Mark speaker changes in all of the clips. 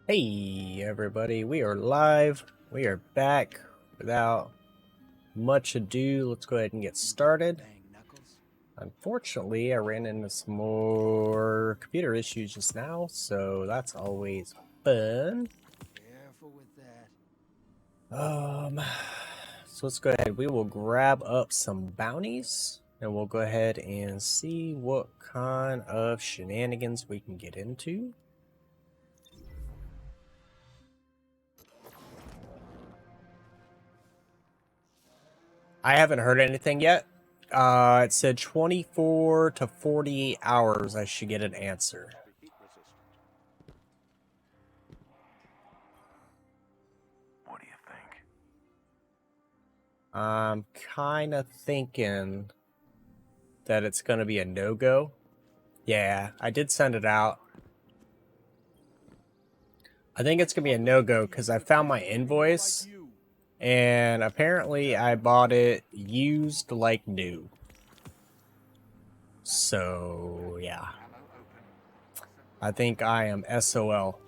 Speaker 1: Hey everybody, we are live. We are back without much ado. Let's go ahead and get started. Unfortunately, I ran into some more computer issues just now, so that's always fun.
Speaker 2: Careful with that.
Speaker 1: So let's go ahead. We will grab up some bounties and we'll go ahead and see what kind of shenanigans we can get into. I haven't heard anything yet. It said 24 to 48 hours I should get an answer.
Speaker 2: What do you think?
Speaker 1: I'm kind of thinking that it's going to be a no-go. Yeah, I did send it out. I think it's going to be a no-go because I found my invoice and apparently I bought it used like new. So, yeah. I think I am SOL.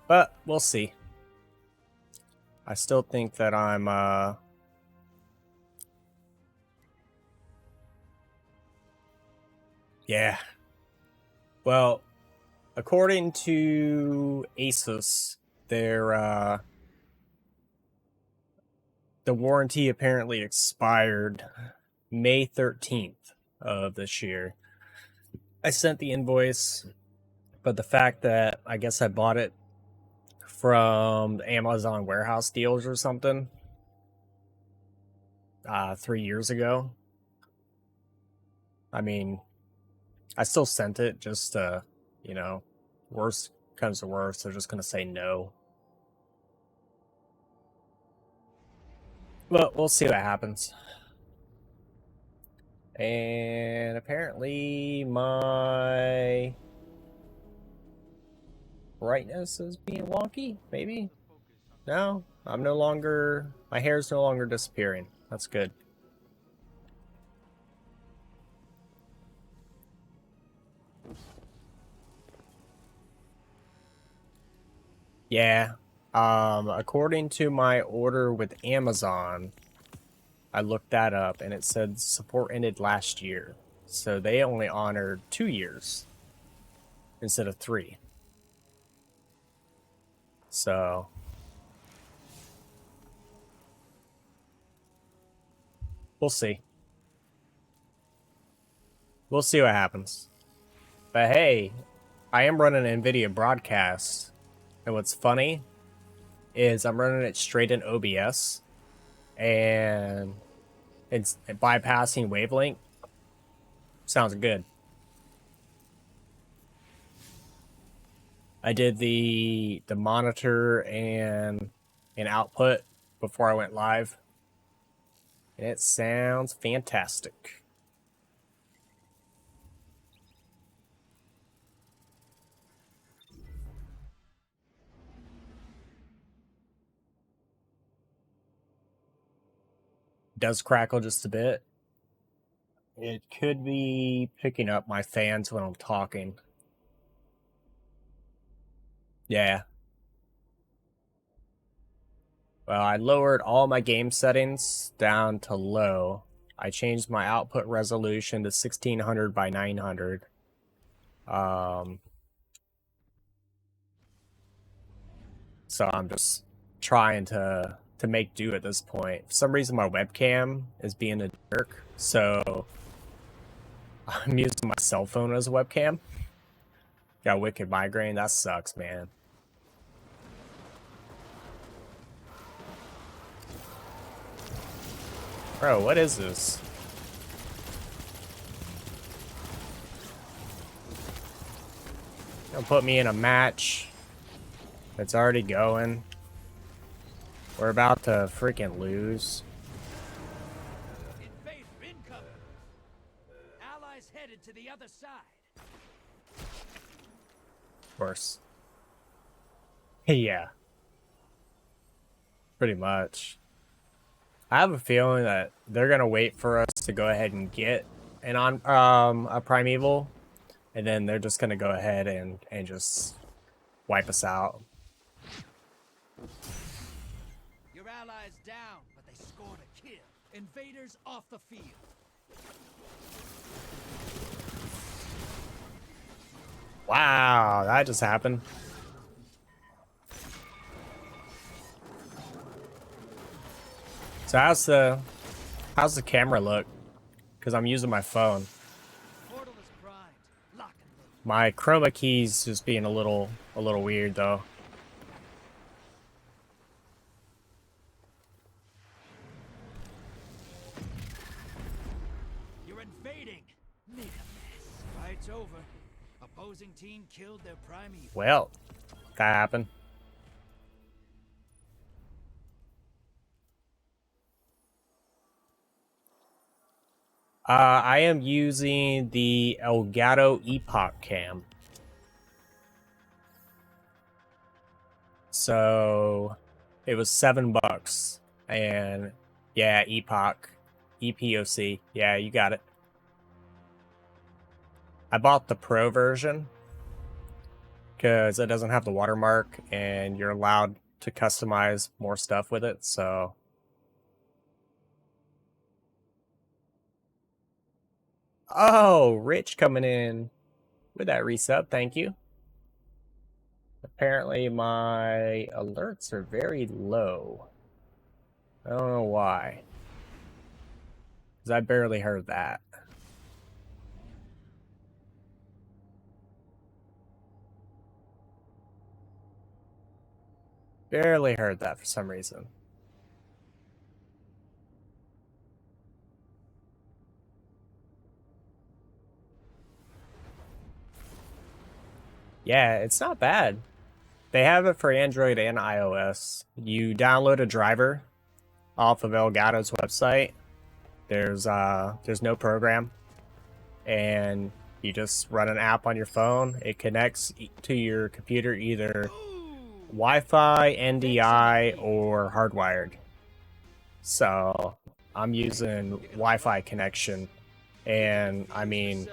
Speaker 1: But we'll see. I still think that I'm yeah. Well, according to Asus, their the warranty apparently expired May 13th of this year. I sent the invoice, but the fact that I guess I bought it from Amazon warehouse deals or something 3 years ago. I mean, I still sent it just worst comes to worst, they're just gonna say no. But we'll see what happens. And apparently my brightness is being wonky, maybe? No, I'm no longer, my hair's no longer disappearing. That's good. Yeah, according to my order with Amazon, I looked that up and it said support ended last year. So they only honored 2 years instead of 3. So we'll see. We'll see what happens. But hey, I am running an NVIDIA broadcast. And what's funny is I'm running it straight in OBS. And it's bypassing wavelength. Sounds good. I did the monitor and output before I went live. And it sounds fantastic. Does crackle just a bit. It could be picking up my fans when I'm talking. Yeah. Well, I lowered all my game settings down to low. I changed my output resolution to 1600 by 900. So I'm just trying to make do at this point. For some reason, my webcam is being a jerk, so I'm using my cell phone as a webcam. Got a wicked migraine. That sucks, man. Bro, what is this? Don't put me in a match that's already going. We're about to freaking lose.
Speaker 2: Invader incoming. Allies headed to the other side.
Speaker 1: Of course. Yeah. Pretty much. I have a feeling that they're gonna wait for us to go ahead and get a primeval and then they're just gonna go ahead and just wipe us out.
Speaker 2: Your allies down, but they scored a kill. Invaders off the field.
Speaker 1: Wow, that just happened. So how's the camera look? Because I'm using my phone.
Speaker 2: Portal is primed. Lock and load.
Speaker 1: My chroma key's just being a little weird though.
Speaker 2: You're invading. Make a mess. Fight's over. Opposing team killed their primeval.
Speaker 1: Well, that happened. I am using the Elgato Epoch Cam. So it was $7, and yeah, Epoch, EPOC. Yeah, you got it. I bought the Pro version because it doesn't have the watermark, and you're allowed to customize more stuff with it. So. Oh, Rich coming in with that resub. Thank you. Apparently my alerts are very low. I don't know why. Because I barely heard that. Barely heard that for some reason. Yeah, it's not bad. They have it for Android and iOS. You download a driver off of Elgato's website. There's no program, and you just run an app on your phone. It connects to your computer either Wi-Fi, NDI, or hardwired. So I'm using Wi-Fi connection, and I mean,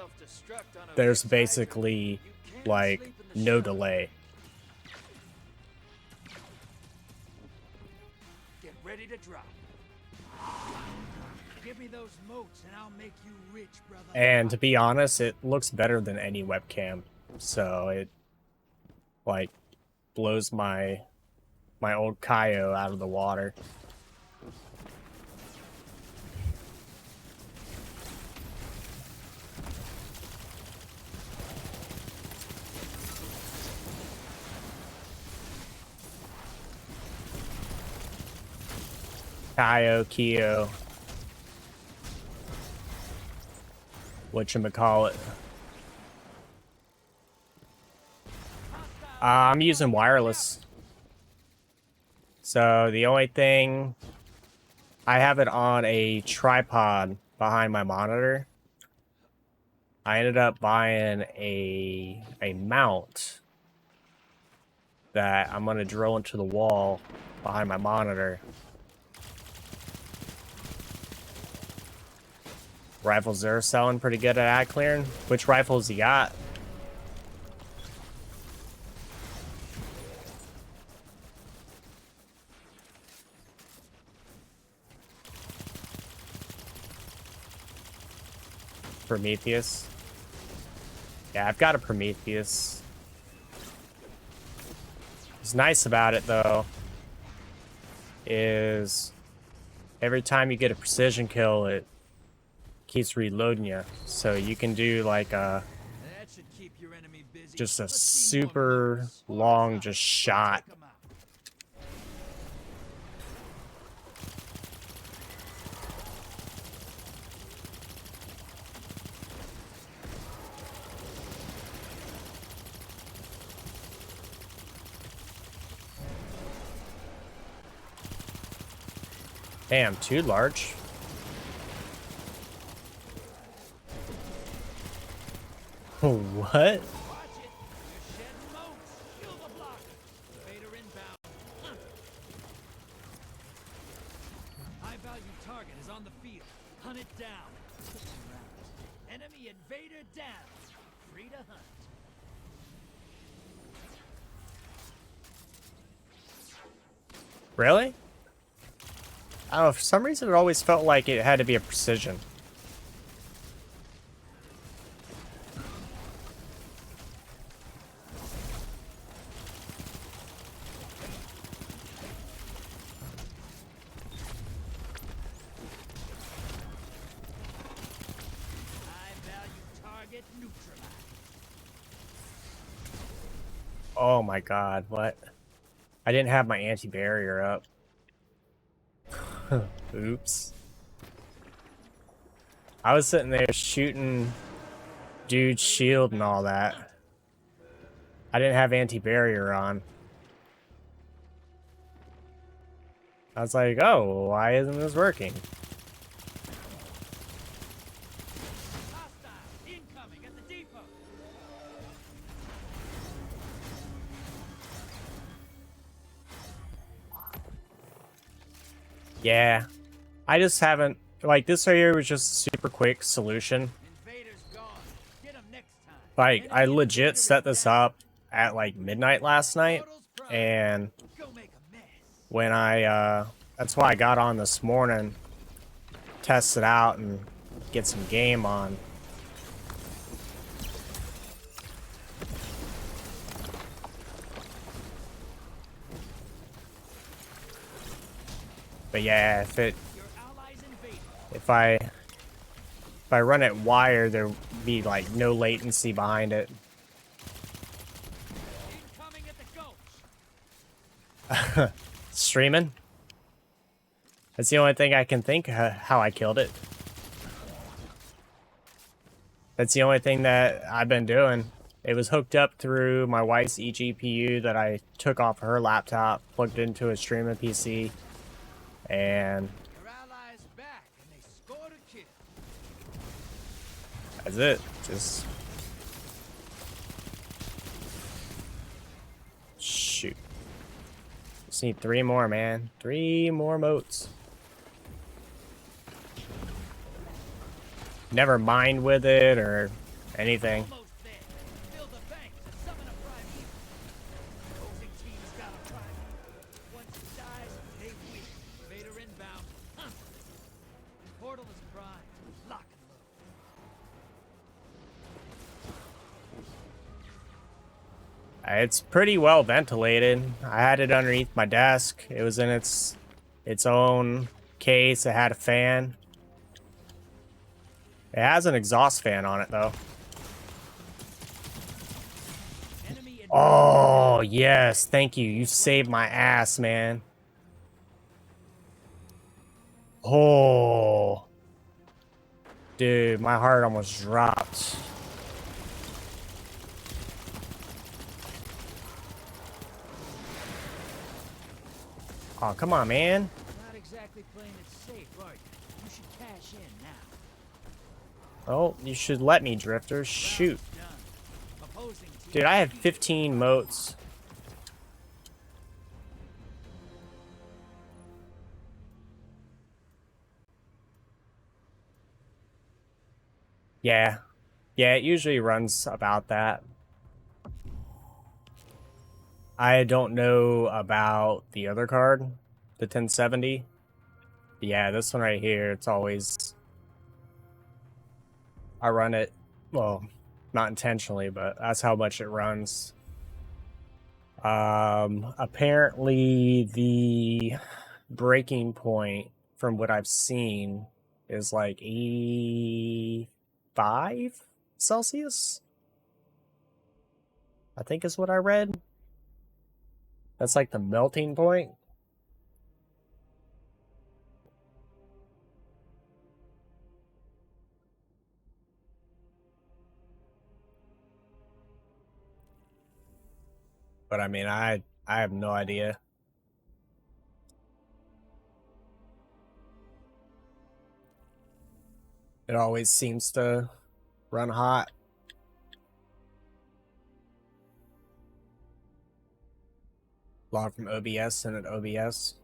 Speaker 1: there's basically like no delay.
Speaker 2: Get ready to drop. Give me those moats and I'll make you rich, brother.
Speaker 1: And to be honest, it looks better than any webcam. So it like blows my old Kaio out of the water. Kaio, Kyo. Whatchamacallit. I'm using wireless. So the only thing, I have it on a tripod behind my monitor. I ended up buying a mount that I'm gonna drill into the wall behind my monitor. Rifles are selling pretty good at ad clearing. Which rifles you got? Prometheus. Yeah, I've got a Prometheus. What's nice about it though is every time you get a precision kill, it keeps reloading you, so you can do like a just a super long just shot. Damn, too large. What?
Speaker 2: High value target is on the field. Hunt it down. Enemy invader down. free to hunt.
Speaker 1: Really? I don't know, for some reason it always felt like it had to be a precision.
Speaker 2: High value target neutralized.
Speaker 1: Oh my god, what? I didn't have my anti-barrier up. Oops. I was sitting there shooting dude's shield and all that. I didn't have anti-barrier on. I was like, oh, why isn't this working?
Speaker 2: Hostile incoming at the depot.
Speaker 1: Yeah. I just haven't, like, this right here was just a super quick solution.
Speaker 2: Invaders gone. Get 'em next time.
Speaker 1: Like, I
Speaker 2: Enemy
Speaker 1: legit
Speaker 2: invader
Speaker 1: set
Speaker 2: is
Speaker 1: this
Speaker 2: down.
Speaker 1: up at, like, midnight last night.
Speaker 2: Portal's prime.
Speaker 1: And
Speaker 2: Go make a mess.
Speaker 1: when that's why I got on this morning, test it out and get some game on. But yeah,
Speaker 2: Your allies invaded.
Speaker 1: if I run it wire, there'll be like no latency behind it.
Speaker 2: Incoming at the gulch.
Speaker 1: Streaming. That's the only thing I can think how I killed it. That's the only thing that I've been doing. It was hooked up through my wife's eGPU that I took off her laptop, plugged into a streaming PC, and
Speaker 2: Your allies back and they scored a kill.
Speaker 1: that's it. Just shoot. Just need 3 more, man. 3 more moats. Never mind with it or anything.
Speaker 2: Almost there. Fill the bank to summon a primeval. Opposing team's got a primeval. Once it dies, they win. Invader inbound. Hunt. Portal is primed. Lock and load.
Speaker 1: It's pretty well ventilated. I had it underneath my desk. It was in its own case. It had a fan. It has an exhaust fan on it, though.
Speaker 2: Enemy
Speaker 1: Oh, yes. Thank you. You saved my ass, man. Oh. Dude, my heart almost dropped. Oh, come on, man.
Speaker 2: not exactly playing it safe, are you? You should cash in now.
Speaker 1: Oh, you should let me, Drifter. Shoot.
Speaker 2: Done. Opposing team
Speaker 1: Dude, I have
Speaker 2: defeated.
Speaker 1: 15 moats. Yeah. Yeah, it usually runs about that. I don't know about the other card, the 1070. But yeah, this one right here, it's always... I run it, well, not intentionally, but that's how much it runs. Apparently the breaking point from what I've seen is like 85 Celsius, I think is what I read. That's like the melting point. But I mean, I have no idea. It always seems to run hot. Log from OBS and at OBS.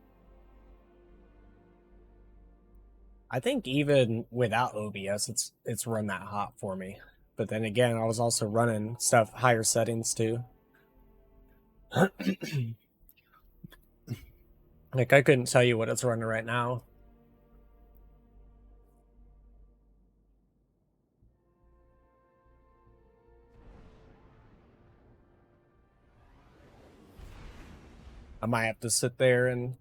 Speaker 1: I think even without OBS, it's run that hot for me. But then again, I was also running stuff higher settings too. Like, I couldn't tell you what it's running right now. I might have to sit there and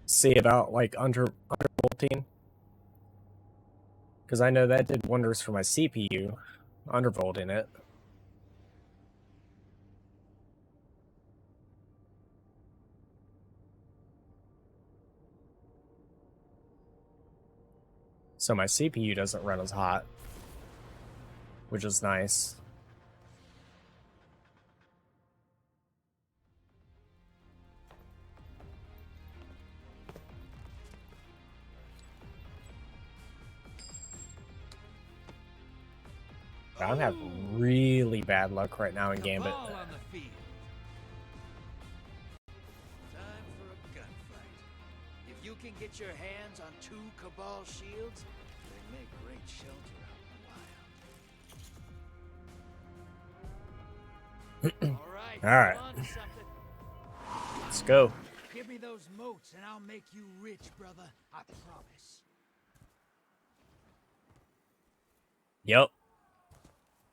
Speaker 1: see about like undervolting, because I know that did wonders for my CPU, undervolting it. So my CPU doesn't run as hot, which is nice. I'm having really bad luck right now in Gambit.
Speaker 2: Ball on the field. Time for a gunfight. If you can get your hands on 2 Cabal shields, they make great shelter out in the wild. All right.
Speaker 1: All right.
Speaker 2: On to something.
Speaker 1: Let's go.
Speaker 2: Give me those moats and I'll make you rich, brother. I promise.
Speaker 1: Yep.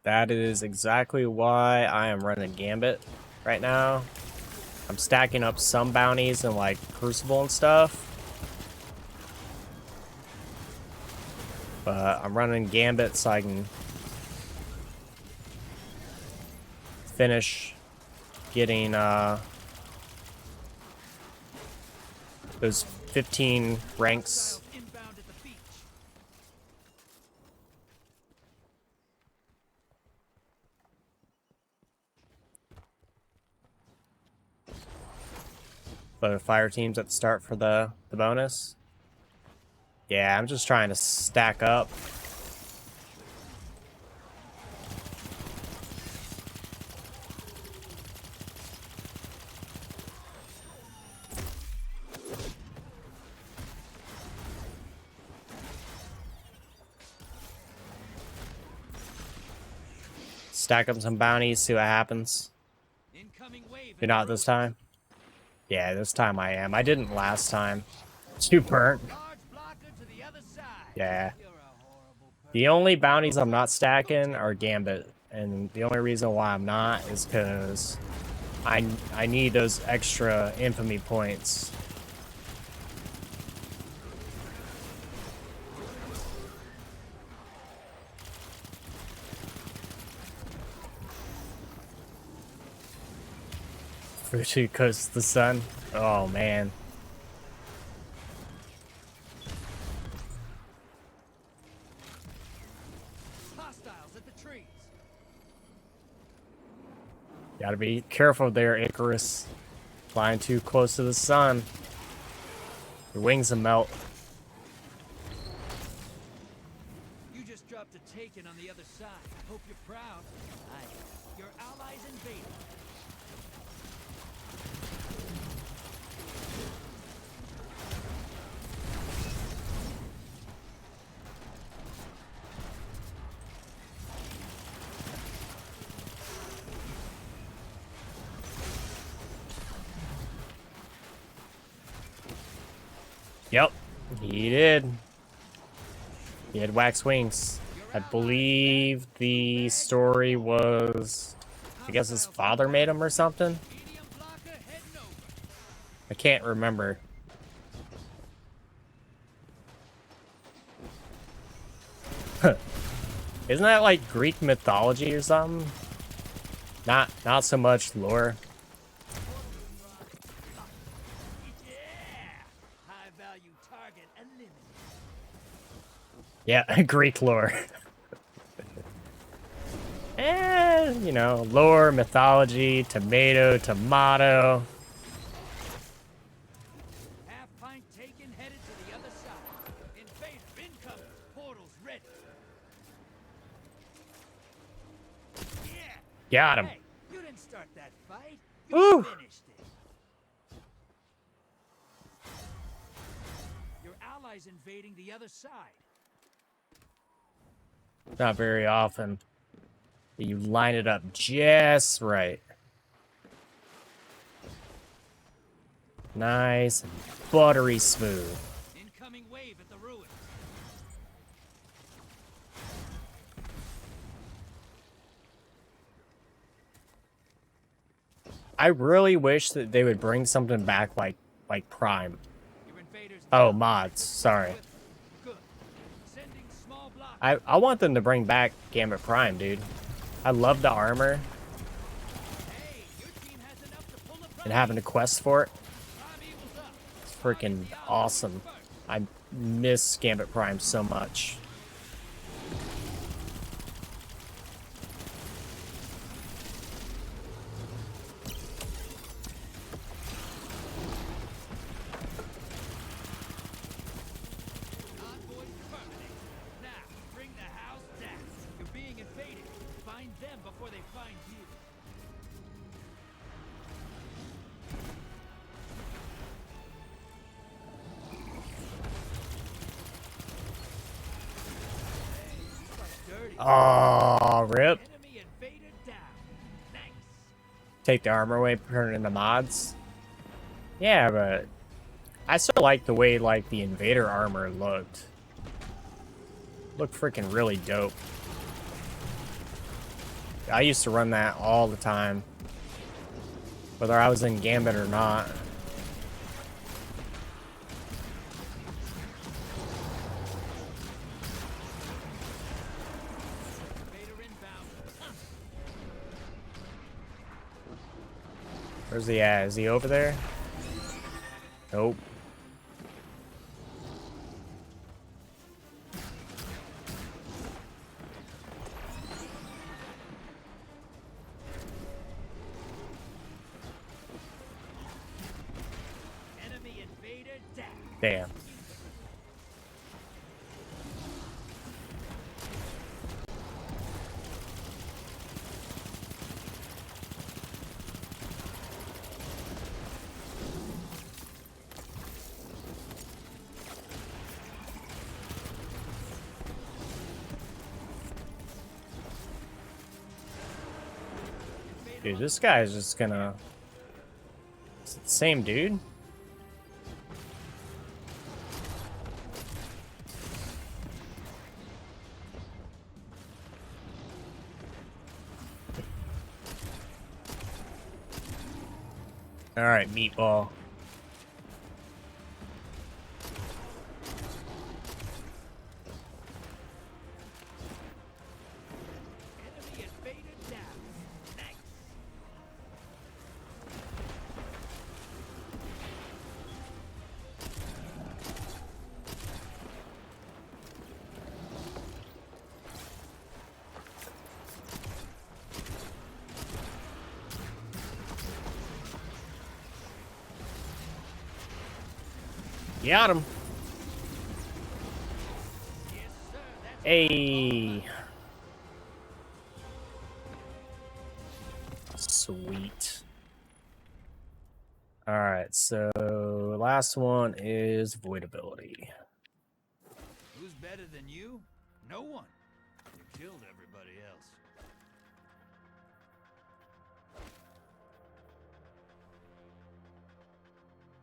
Speaker 1: That is exactly why I am running Gambit right now. I'm stacking up some bounties and like Crucible and stuff. But I'm running Gambit so I can finish getting those 15 ranks.
Speaker 2: Inbound at the beach.
Speaker 1: The fire teams at the start for the bonus. Yeah, I'm just trying to stack up. Stack up some bounties, see what happens.
Speaker 2: Incoming wave.
Speaker 1: You're not this time? Yeah, this time I am. I didn't last time. Too burnt.
Speaker 2: Large blocker to the other side.
Speaker 1: Yeah.
Speaker 2: You're a horrible person.
Speaker 1: The only bounties I'm not stacking are Gambit. And the only reason why I'm not is because I need those extra infamy points. Because the sun. Oh man.
Speaker 2: Hostiles at the trees.
Speaker 1: Gotta be careful there, Icarus. Flying too close to the sun. Your wings will melt.
Speaker 2: You just dropped a taken on the other side. I hope you're proud. Your allies invaded.
Speaker 1: Yep, he did. He had wax wings. I believe the story was, I guess his father made him or something.
Speaker 2: Medium blocker heading over.
Speaker 1: I can't remember. Isn't that like Greek mythology or something? Not so much lore.
Speaker 2: Yeah. High value target eliminated.
Speaker 1: Yeah, Greek lore. You know, lore, mythology, tomato.
Speaker 2: Half pint taken, headed to the other side. Invader incoming. Portals ready. Yeah.
Speaker 1: Got him.
Speaker 2: Hey, you didn't start that fight.
Speaker 1: Woo.
Speaker 2: You finished it. Your allies invading the other side.
Speaker 1: Not very often. You line it up just right. Nice, buttery smooth.
Speaker 2: Incoming wave at the ruins.
Speaker 1: I really wish that they would bring something back like Prime.
Speaker 2: Your invaders
Speaker 1: Oh,
Speaker 2: down.
Speaker 1: mods. Sorry.
Speaker 2: Good. Sending small blocks.
Speaker 1: I want them to bring back Gambit Prime, dude. I love the armor
Speaker 2: Hey, your team has enough to pull a
Speaker 1: and having a quest for it.
Speaker 2: Prime Eagle's up.
Speaker 1: It's freaking awesome. I miss Gambit Prime so much.
Speaker 2: Convoys terminated. Now, bring the house down. You're being invaded. Find them before they find you. Dirty.
Speaker 1: Oh, rip.
Speaker 2: Enemy invader down. Nice.
Speaker 1: Take the armor away, turn it into mods. Yeah, but I still like the way like the invader armor looked. Looked freaking really dope. I used to run that all the time, whether I was in Gambit or not.
Speaker 2: Invader inbound.
Speaker 1: Where's he at? Is he over there? Nope.
Speaker 2: Enemy invader down.
Speaker 1: Damn. Dude, this guy is just gonna... It's the same dude? Alright, meatball.
Speaker 2: Enemy invader down. Nice.
Speaker 1: Got him.
Speaker 2: Yes, sir. That's
Speaker 1: Hey. Sweet. Alright, so last one is voidability.
Speaker 2: who's better than you? No one. You killed everybody else.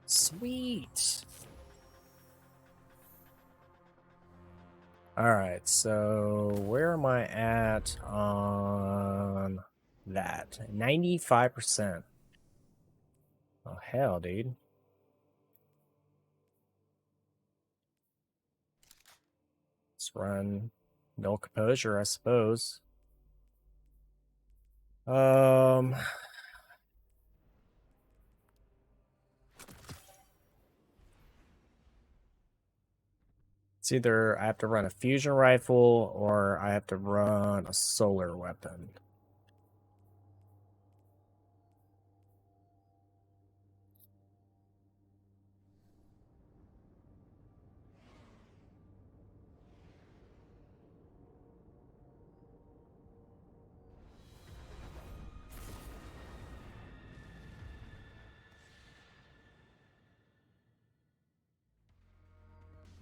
Speaker 1: Sweet. Alright, so where am I at on that? 95%. Oh, hell, dude. Let's run no composure, I suppose. It's either I have to run a fusion rifle or I have to run a solar weapon.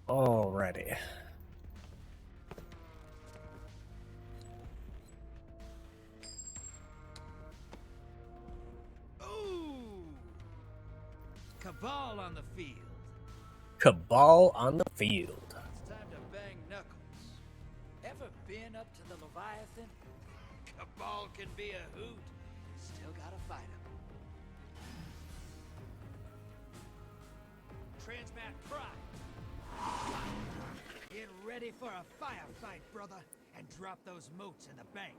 Speaker 1: Alrighty.
Speaker 2: Cabal on the field.
Speaker 1: Cabal on the field.
Speaker 2: It's time to bang knuckles. Ever been up to the Leviathan? Cabal can be a hoot. Still gotta fight him. Transmat Prime. Get ready for a firefight, brother, and drop those motes in the bank.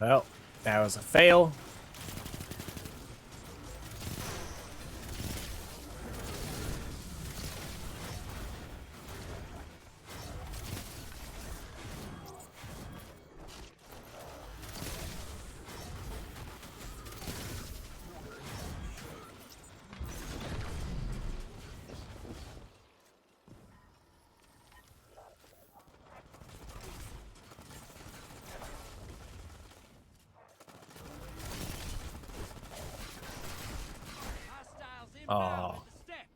Speaker 1: Well, that was a fail.
Speaker 2: Hostiles inbound
Speaker 1: Oh.
Speaker 2: at the steps.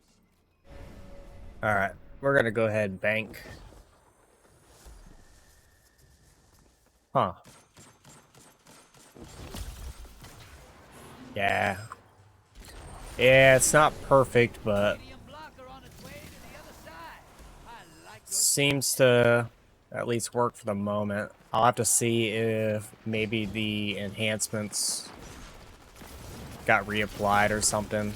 Speaker 1: Alright, we're gonna go ahead and bank. Huh. Yeah. Yeah, it's not perfect, but
Speaker 2: Medium blocker on its way to the other side. I like your
Speaker 1: seems to at least work for the moment. I'll have to see if maybe the enhancements got reapplied or something.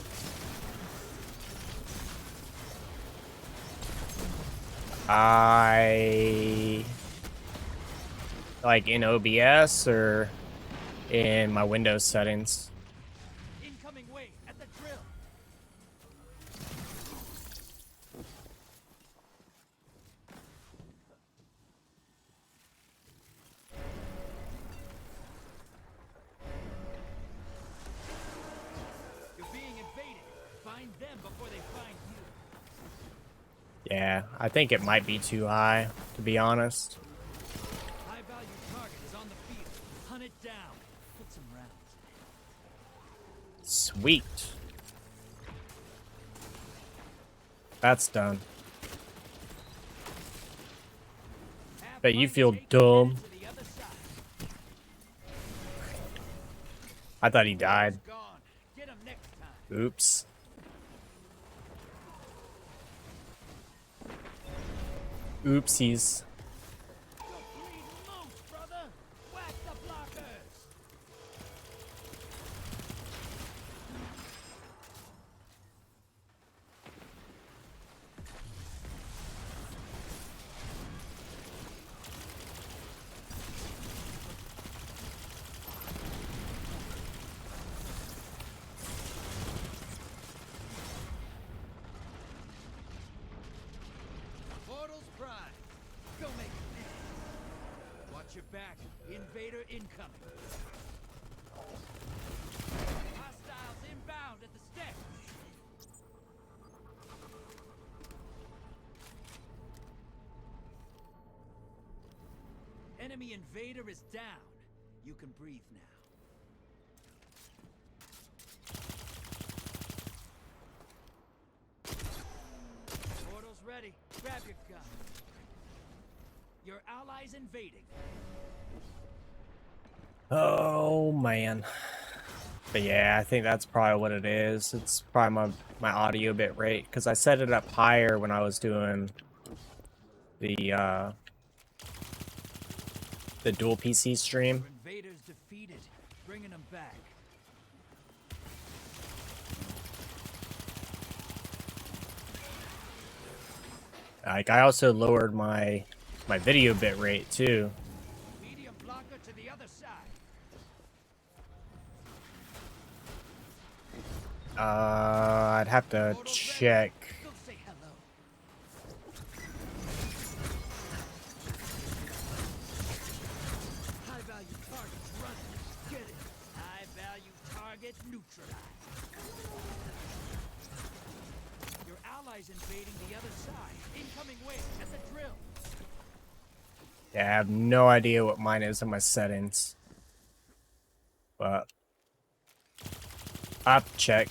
Speaker 1: Like in OBS or in my Windows settings.
Speaker 2: incoming wave at the drill. You're being invaded. Find them before they find you.
Speaker 1: Yeah, I think it might be too high, to be honest.
Speaker 2: High value target is on the field. Hunt it down. Put some rounds in it.
Speaker 1: Sweet. That's done.
Speaker 2: Have
Speaker 1: Bet you
Speaker 2: fun
Speaker 1: feel
Speaker 2: taking
Speaker 1: dumb.
Speaker 2: it to the other side.
Speaker 1: I thought he died.
Speaker 2: It's gone. Get him next time.
Speaker 1: Oops. Oopsies.
Speaker 2: Complete moose, brother. Whack the blockers. Portal's prime. Go make it big. Watch your back. Invader incoming. Hostiles inbound at the steps. Enemy invader is down. You can breathe now. Portal's ready. Grab your gun. Your allies invading.
Speaker 1: Oh, man. But yeah, I think that's probably what it is. It's probably my audio bit rate, because I set it up higher when I was doing the dual PC stream.
Speaker 2: Your invaders defeated. Bringing them back.
Speaker 1: Like, I also lowered my video bit rate too.
Speaker 2: Medium blocker to the other side.
Speaker 1: I'd have to
Speaker 2: Portal's
Speaker 1: check.
Speaker 2: ready. Go say hello. High value targets running. Get it. High value target neutralized. Your allies invading the other side. Incoming wave at the drill.
Speaker 1: Yeah, I have no idea what mine is in my settings. But I'll have to check.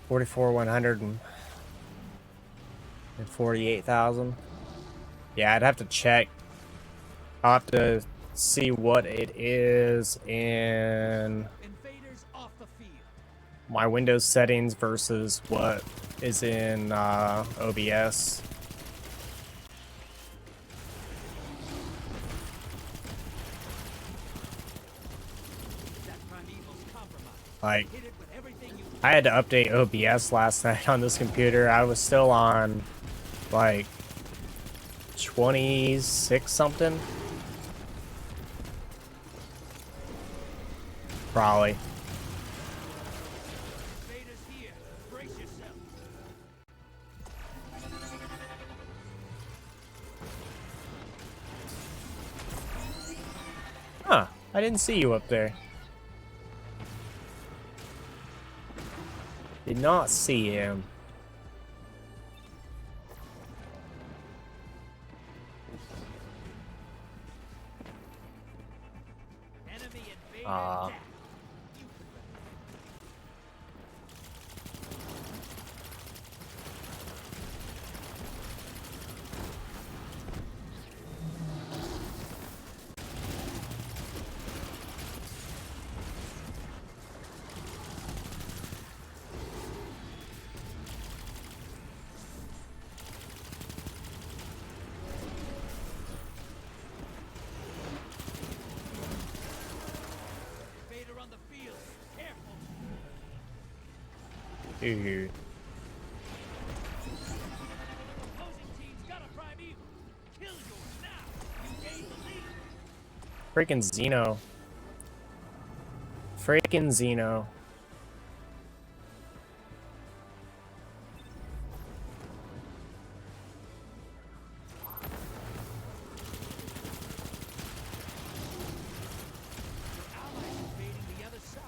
Speaker 1: 44,100 and 48,000. Yeah, I'd have to check. I'll have to see what it is in
Speaker 2: Invaders off the field.
Speaker 1: my Windows settings versus what is in OBS.
Speaker 2: That primeval's compromised.
Speaker 1: Like,
Speaker 2: Hit it with everything you
Speaker 1: I had to update OBS last night on this computer. I was still on like 26 something. Probably.
Speaker 2: invaders here. Brace yourself.
Speaker 1: Huh. I didn't see you up there. Did not see him.
Speaker 2: Enemy invader
Speaker 1: Ah.
Speaker 2: death. You can invader on the field. Careful.
Speaker 1: Dude.
Speaker 2: Opposing team's got a primeval. Kill yours now. You gain the lead.
Speaker 1: Freaking Xeno. Freaking Xeno.
Speaker 2: Allies invading the other side.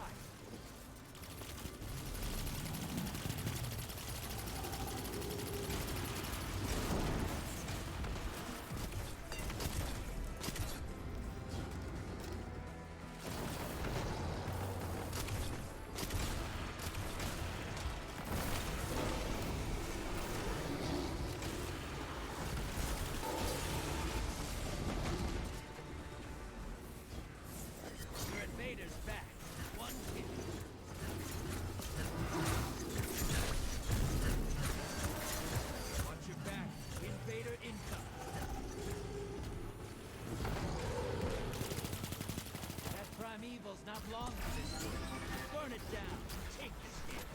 Speaker 2: Your invader's back. One kill. Watch your back. Invader incoming. That primeval's not long for this world. Burn it down. Take this hit.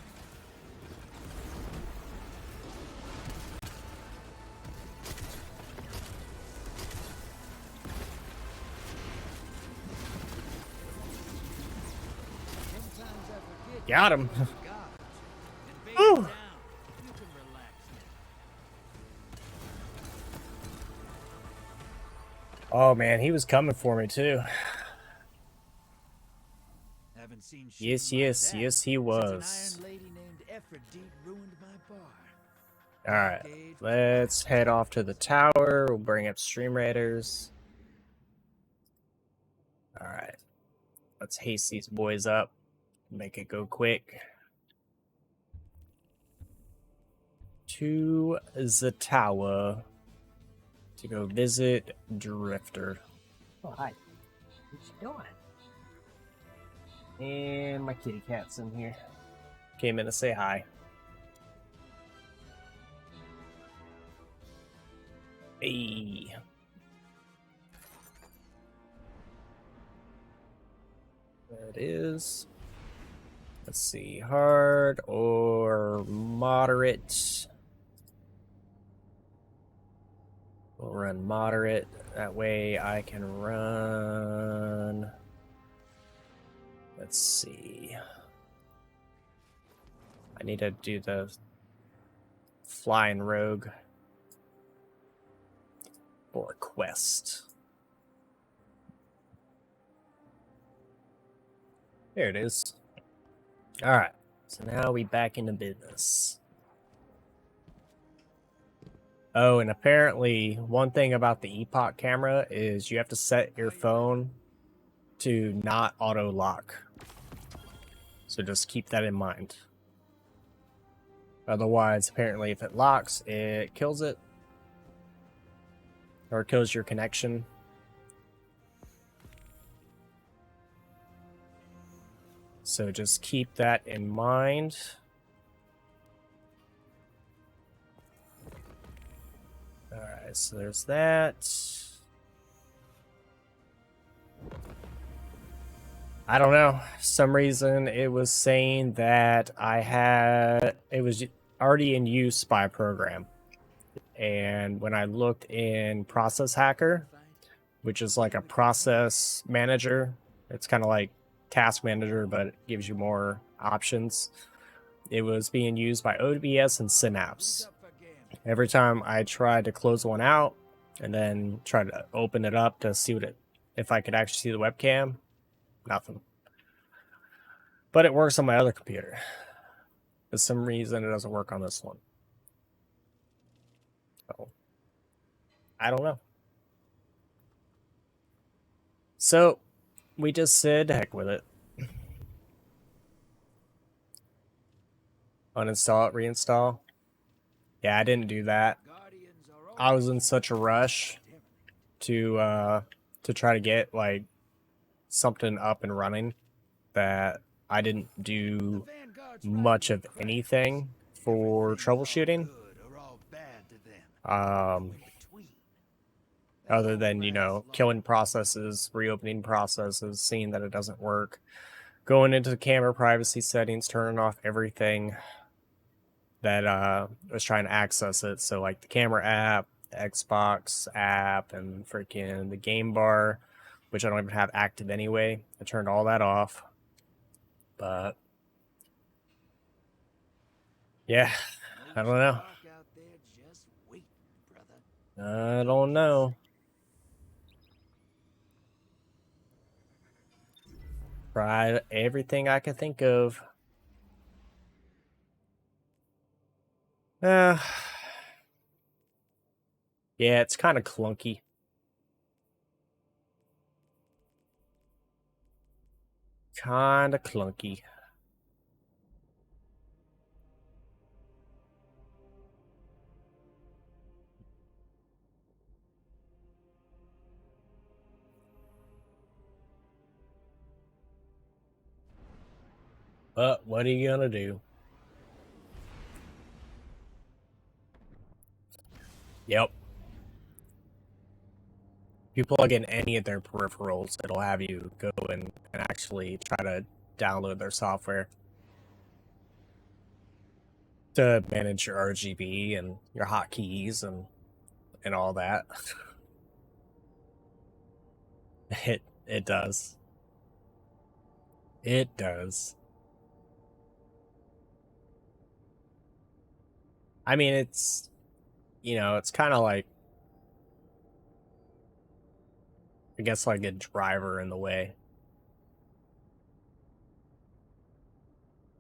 Speaker 2: Sometimes I forget.
Speaker 1: Got him.
Speaker 2: God. Invader
Speaker 1: Whew.
Speaker 2: down. You can relax now.
Speaker 1: Oh man, he was coming for me too.
Speaker 2: Haven't seen shit
Speaker 1: Yes,
Speaker 2: like
Speaker 1: yes,
Speaker 2: that
Speaker 1: yes, he
Speaker 2: since
Speaker 1: was.
Speaker 2: an iron lady named Aphrodite ruined my bar.
Speaker 1: Alright,
Speaker 2: Gauge was
Speaker 1: let's head off to the tower. We'll bring up Stream Raiders. Alright, let's haste these boys up. Make it go quick. To the tower to go visit Drifter. Oh, hi. What you doing? And my kitty cat's in here. Came in to say hi. Hey. There it is. Let's see, hard or moderate. We'll run moderate. That way I can run. Let's see. I need to do the flying rogue or quest. There it is. Alright, so now we back into business. Oh, and apparently one thing about the Epoch camera is you have to set your phone to not auto lock. So just keep that in mind. Otherwise, apparently, if it locks, it kills it. Or kills your connection. So just keep that in mind. Alright, so there's that. I don't know. For some reason it was saying that it was already in use by a program. And when I looked in Process Hacker, which is like a process manager, it's kind of like Task Manager, but it gives you more options. It was being used by OBS and Synapse. Every time I tried to close one out and then try to open it up to see if I could actually see the webcam, nothing. But it works on my other computer. For some reason, it doesn't work on this one. So, I don't know. So, we just said, heck with it. Uninstall it, reinstall. Yeah, I didn't do that. I was in such a rush to try to get like something up and running that I didn't do much of anything for troubleshooting. Other than, you know, killing processes, reopening processes, seeing that it doesn't work, going into the camera privacy settings, turning off everything that was trying to access it. So like the camera app, the Xbox app, and freaking the game bar, which I don't even have active anyway. I turned all that off. But yeah, I don't know. I don't know. Tried everything I could think of. Yeah, it's kind of clunky. Kind of clunky. But what are you gonna do? Yep. If you plug in any of their peripherals, it'll have you go and actually try to download their software to manage your RGB and your hotkeys and all that. It does. It does. I mean, it's, you know, it's kind of like, I guess, like a driver in the way.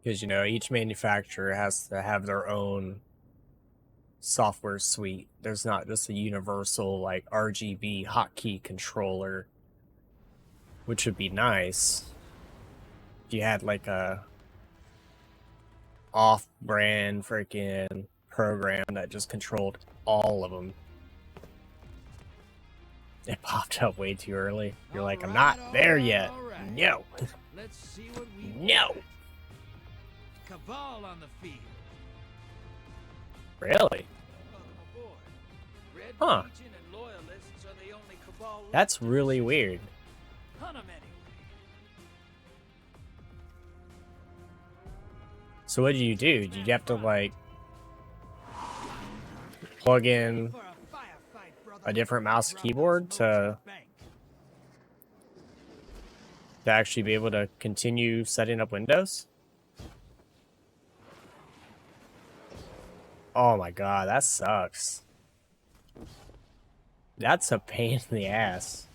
Speaker 1: Because, you know, each manufacturer has to have their own software suite. There's not just a universal, like, RGB hotkey controller, which would be nice if you had, like, a off-brand freaking program that just controlled all of them. It popped up way too early. You're like, I'm not there yet. No.
Speaker 2: Let's see what we
Speaker 1: No.
Speaker 2: Cabal on the field.
Speaker 1: Really?
Speaker 2: Red
Speaker 1: Huh.
Speaker 2: Legion and Loyalists are the only Cabal left.
Speaker 1: That's really weird.
Speaker 2: Hunt 'em anyway.
Speaker 1: So what do? Do you have to, like, plug in
Speaker 2: For a firefight, brother.
Speaker 1: a different mouse and keyboard to actually be able to continue setting up Windows? Oh my god, that sucks. That's a pain in the ass.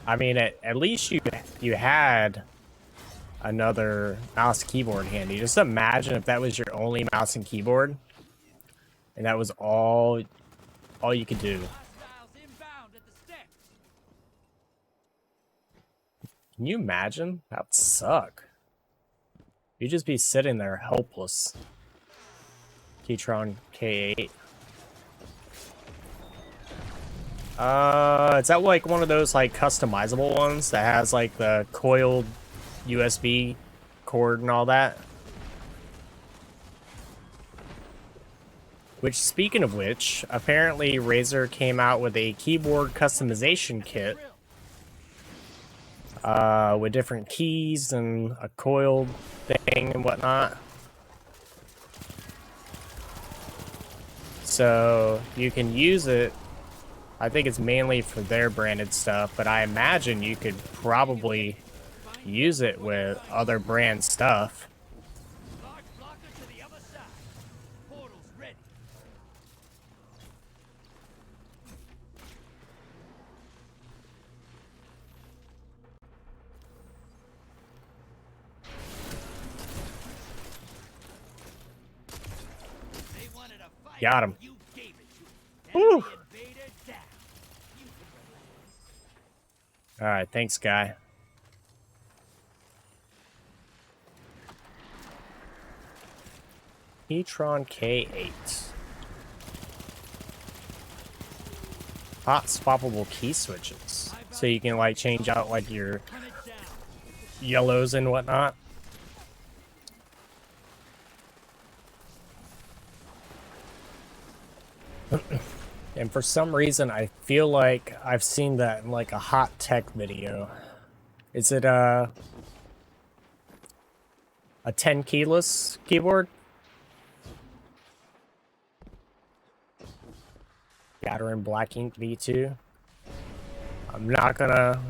Speaker 1: I mean, at least you had another mouse and keyboard handy. Just imagine if that was your only mouse and keyboard, and that was all all you could do.
Speaker 2: Hostiles inbound at the steps.
Speaker 1: Can you imagine? That would suck. You'd just be sitting there helpless. Keytron K8. Is that like one of those like customizable ones that has like the coiled USB cord and all that? Which, speaking of which, apparently Razer came out with a keyboard customization kit with different keys and a coiled thing and whatnot. So you can use it. I think it's mainly for their branded stuff, but I imagine you could probably use it with other brand stuff.
Speaker 2: Large blocker to the other side. Portal's ready. They wanted a fight.
Speaker 1: Got him.
Speaker 2: You gave it to them.
Speaker 1: Woo.
Speaker 2: Enemy invader down. You can relax.
Speaker 1: Alright, thanks, guy. Keytron K8. Hot swappable key switches. So you can like change out like your
Speaker 2: Hunt it down.
Speaker 1: yellows and whatnot. And for some reason, I feel like I've seen that in like a hot tech video. Is it a 10 keyless keyboard? Gathering Black Ink V2. I'm not gonna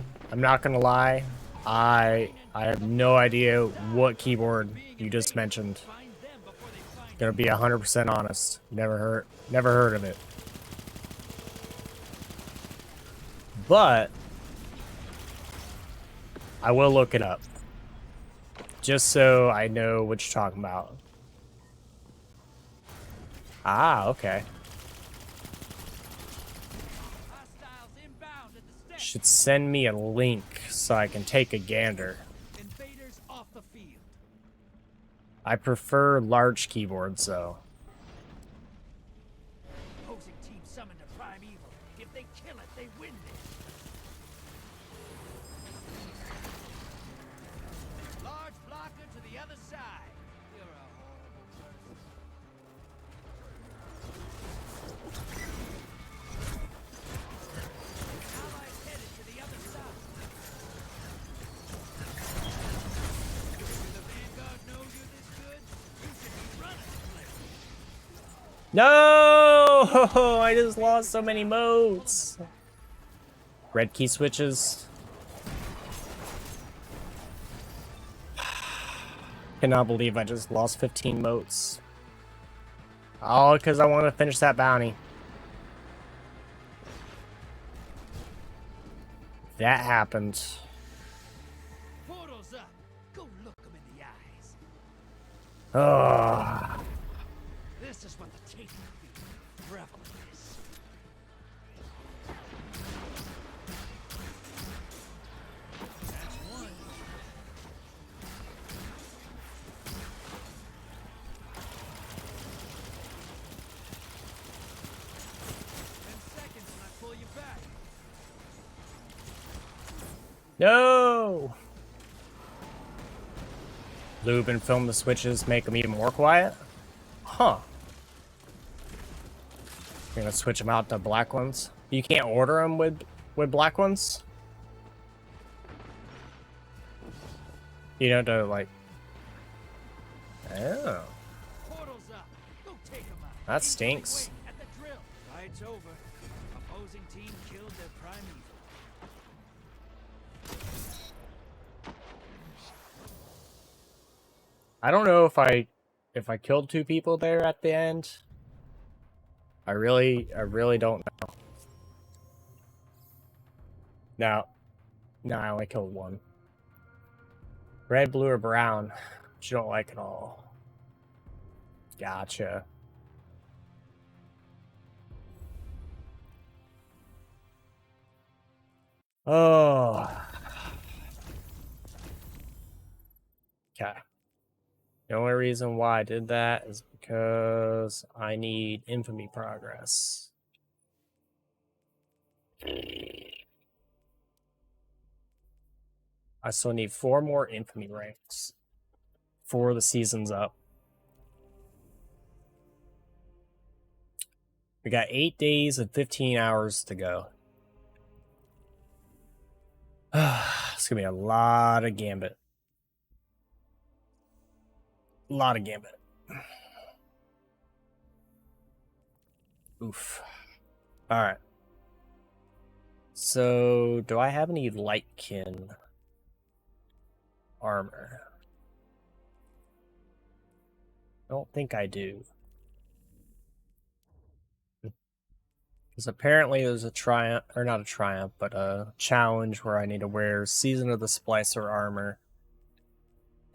Speaker 1: lie. I have no idea what keyboard you just mentioned.
Speaker 2: Find them before they find
Speaker 1: Gonna be 100% honest. Never heard of it. But I will look it up. Just so I know what you're talking about. Ah, okay.
Speaker 2: hostiles inbound at the steps.
Speaker 1: Should send me a link so I can take a gander.
Speaker 2: Invaders off the field.
Speaker 1: I prefer large keyboards though.
Speaker 2: Opposing team summoned a prime evil. If they kill it, they win this. Large blocker to the other side. You're a horrible person. Allies headed to the other side. Do the Vanguard know you're this good? You should be running the place.
Speaker 1: No! I just lost so many modes. Red key switches. Cannot believe I just lost 15 motes. All because I want to finish that bounty. That happened.
Speaker 2: Portal's up. Go look them in the eyes.
Speaker 1: Ugh.
Speaker 2: This is what the tape will be. Revel in this. That's one. When I pull you back.
Speaker 1: No! Lube and film the switches, make them even more quiet? Huh. You're gonna switch them out to black ones? You can't order them with black ones? You know, to like... Oh.
Speaker 2: Portal's up. Go take 'em out.
Speaker 1: That
Speaker 2: Keep
Speaker 1: stinks.
Speaker 2: waiting at the drill. Fight's over. Opposing team killed their prime evil.
Speaker 1: I don't know if I killed 2 people there at the end. I really don't know. No, I only killed 1. Red, blue, or brown? Which you don't like at all. Gotcha. Oh. Okay. The only reason why I did that is because I need infamy progress. I still need 4 more infamy ranks before the season's up. We got 8 days and 15 hours to go. It's gonna be a lot of Gambit. A lot of Gambit. Oof. Alright. So, do I have any Lightkin armor? I don't think I do. Because apparently there's a triumph, or not a triumph, but a challenge where I need to wear Season of the Splicer armor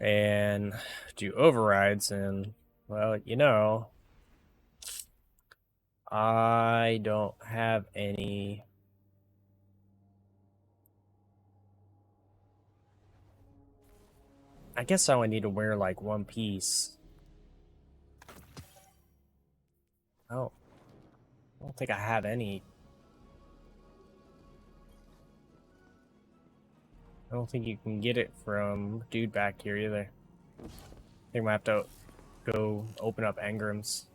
Speaker 1: and do overrides, and, well, you know, I don't have any. I guess I only need to wear like one piece. Oh, I don't think I have any. I don't think you can get it from dude back here either. I think I might have to go open up engrams.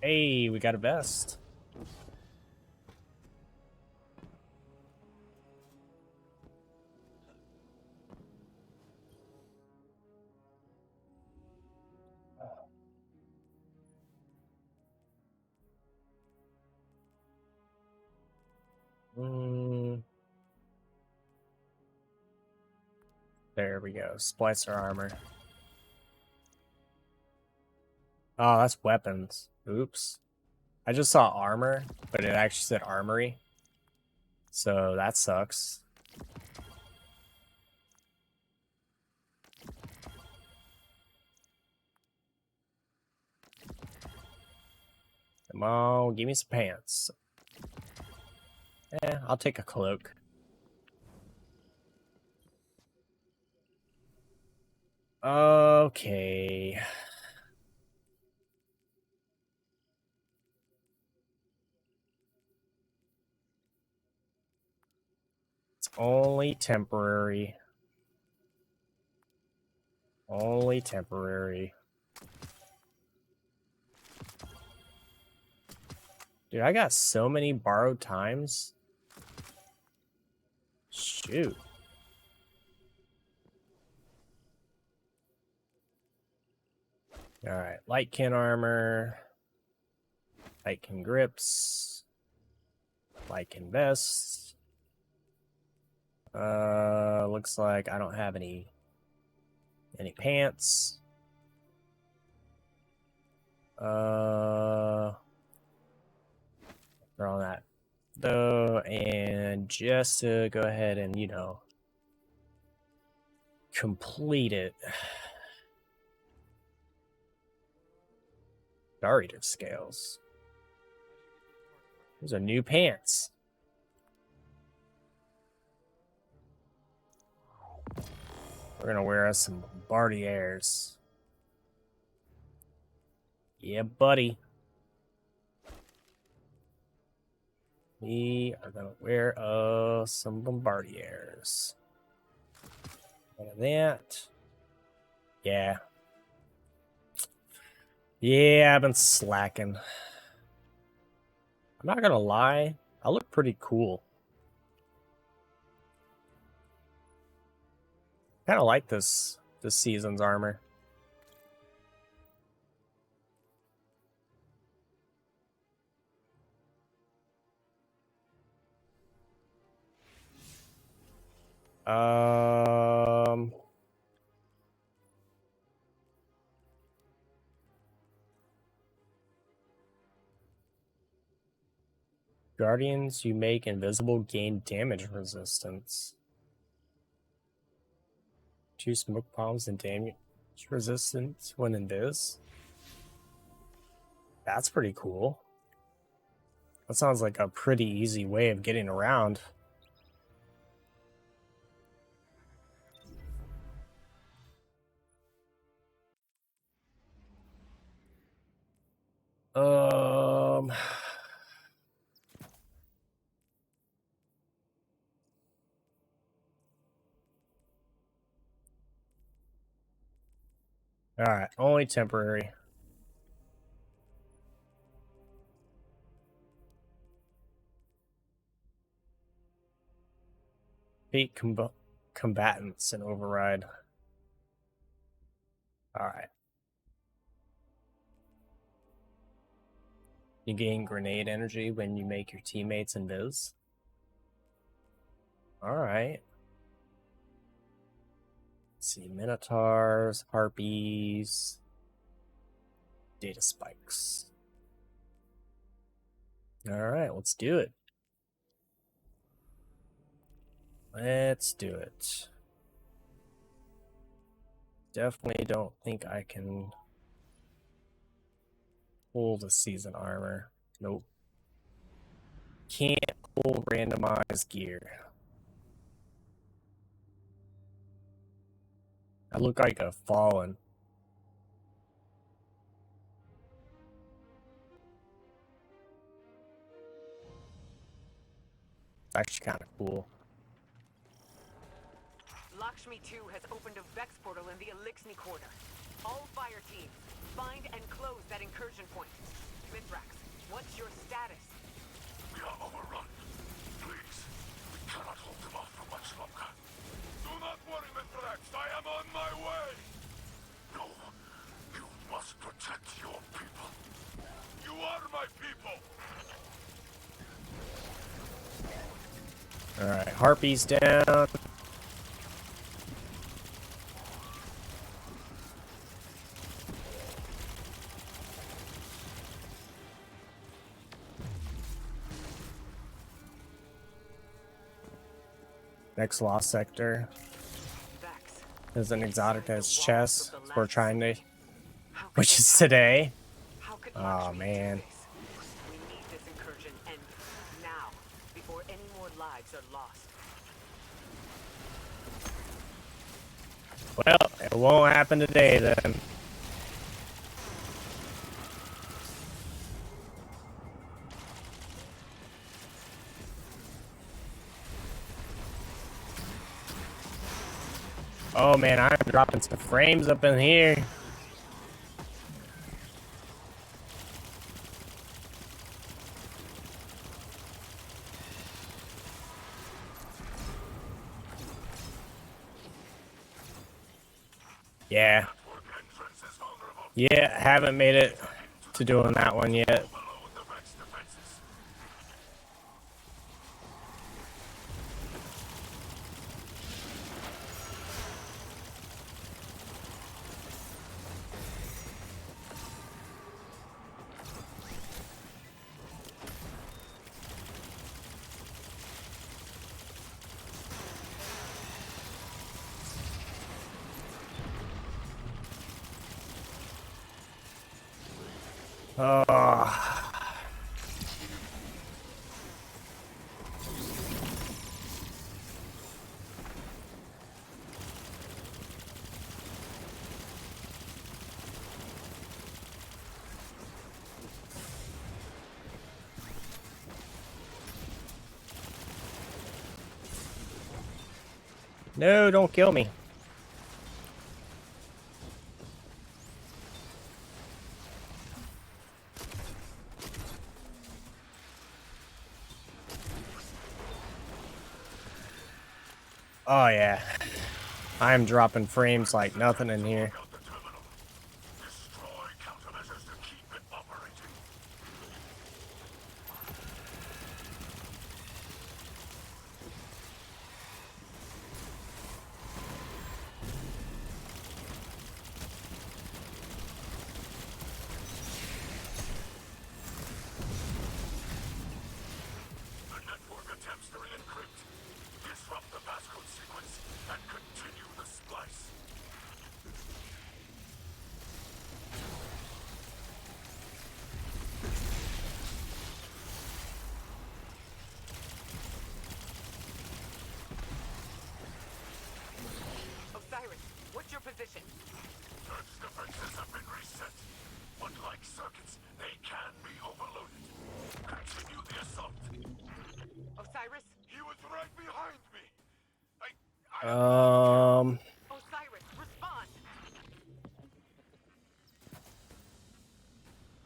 Speaker 1: Hey, we got a vest. There we go. Splicer armor. Oh, that's weapons. Oops. I just saw armor, but it actually said armory. So that sucks. Come on, give me some pants. I'll take a cloak. Okay. It's only temporary. Only temporary. Dude, I got so many borrowed times. Shoot. Alright, Lightkin armor. Lightkin grips. Lightkin vest. Looks like I don't have any pants. Throw on that though, and just to go ahead and, you know, complete it. Darritive scales. Those are new pants. We're gonna wear us some Bombardiers. Yeah, buddy. We are gonna wear some Bombardiers. One of that. Yeah. Yeah, I've been slacking. I'm not gonna lie, I look pretty cool. Kind of like this season's armor. Guardians you make invisible gain damage resistance. 2 smoke bombs and damage. It's resistant when invis. That's pretty cool. That sounds like a pretty easy way of getting around. Um, all right, only temporary. Beat combatants and override. All right. You gain grenade energy when you make your teammates invis. All right. Let's see, minotaurs, harpies, data spikes. All right, let's do it. Let's do it. Definitely don't think I can pull the season armor. Nope. Can't pull randomized gear. I look like a fallen. It's actually kind of cool.
Speaker 3: Lakshmi 2 has opened a Vex portal in the Elixni quarter. All fire teams, find and close that incursion point. Mithrax, what's your status?
Speaker 4: We are overrun. Please, we cannot hold them off for much longer. Do not worry, Mithrax. I am on my way. No, you must protect your people. You are my people.
Speaker 1: All right, harpies down. Next lost sector
Speaker 3: Vex.
Speaker 1: is an exotic as chess. We're trying to,
Speaker 3: How could
Speaker 1: which
Speaker 3: this
Speaker 1: is
Speaker 3: happen?
Speaker 1: today.
Speaker 3: How could
Speaker 1: Oh
Speaker 3: Lakshmi do
Speaker 1: man.
Speaker 3: this? We need this incursion ended now, before any more lives are lost.
Speaker 1: Well, it won't happen today then. Oh man, I'm dropping some frames up in here. Yeah.
Speaker 4: Network entrance is vulnerable.
Speaker 1: Yeah, haven't made it to doing that one yet.
Speaker 4: Below the Vex defenses.
Speaker 1: Oh. No, don't kill me. Oh yeah. I'm dropping frames like nothing in here.
Speaker 4: Out the terminal. Destroy countermeasures to keep it operating. The network attempts to re-encrypt, disrupt the passcode sequence, and continue the splice.
Speaker 3: position.
Speaker 4: Earth's defenses have been reset. But like circuits, they can be overloaded. Continue the assault.
Speaker 3: Osiris?
Speaker 4: He was right behind me. I
Speaker 3: Osiris, respond!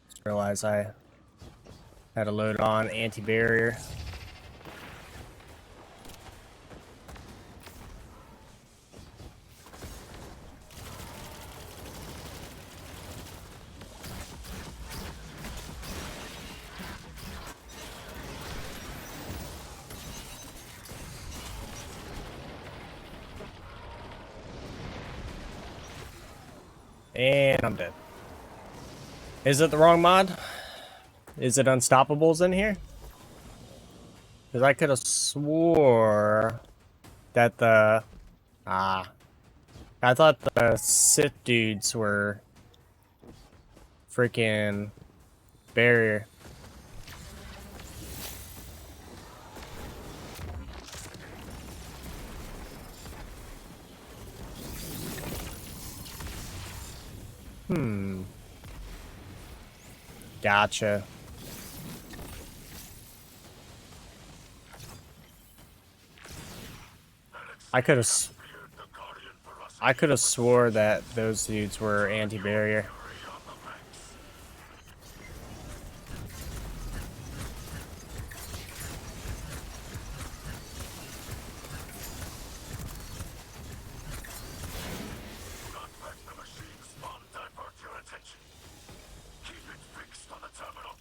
Speaker 1: Just realized I had to load on anti-barrier. And I'm dead. Is it the wrong mod? Is it Unstoppables in here? Because I could have swore that the... I thought the Sith dudes were freaking barrier. Gotcha. I could have swore that those dudes were anti-barrier.
Speaker 4: Not let the machine spawn divert your attention. Keep it fixed on the terminal.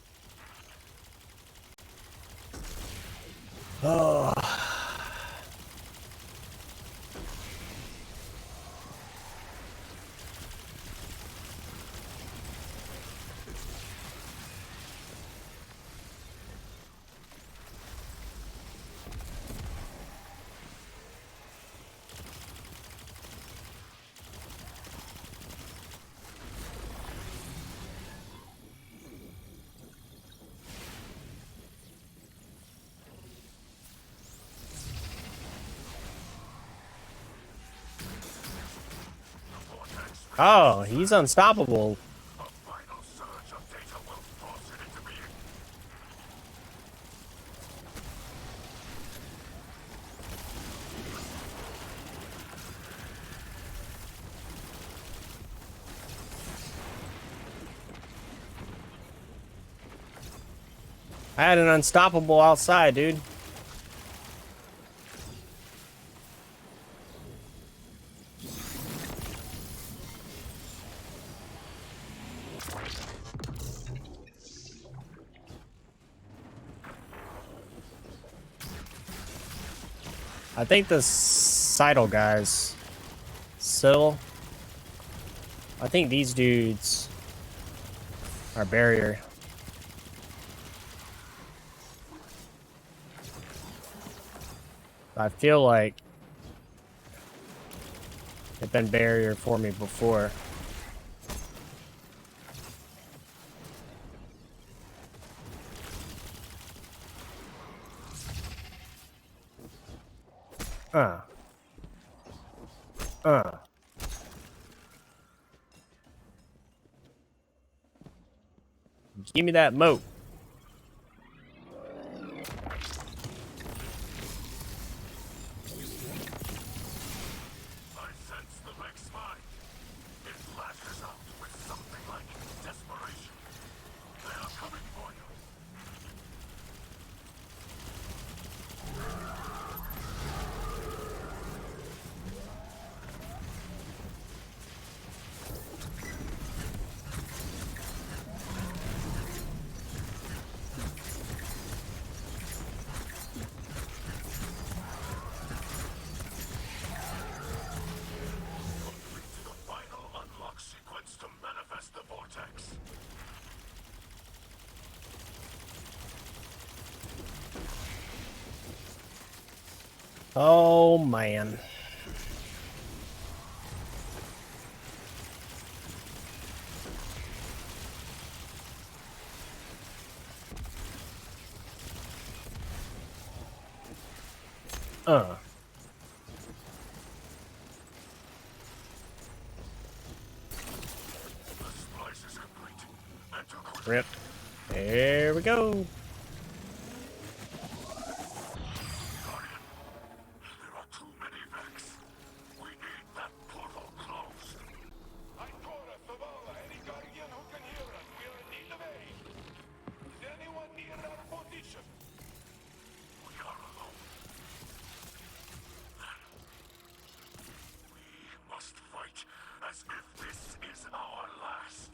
Speaker 1: Oh, he's unstoppable.
Speaker 4: A final surge of data will force it into being.
Speaker 1: I had an unstoppable outside, dude. I think the Seidel guys, Syl, I think these dudes are barrier. I feel like they've been barrier for me before. Give me that moat.
Speaker 4: I sense the Vex mind. It lashes out with something like desperation. They are coming for you. Complete the final unlock sequence to manifest the vortex.
Speaker 1: Oh man. Rip. There we go.
Speaker 4: There are too many Vex. We need that portal closed. I Taurus, Zavala, any Guardian who can hear us. We are in need of aid. Is anyone near our position? We are alone. We must fight as if this is our last.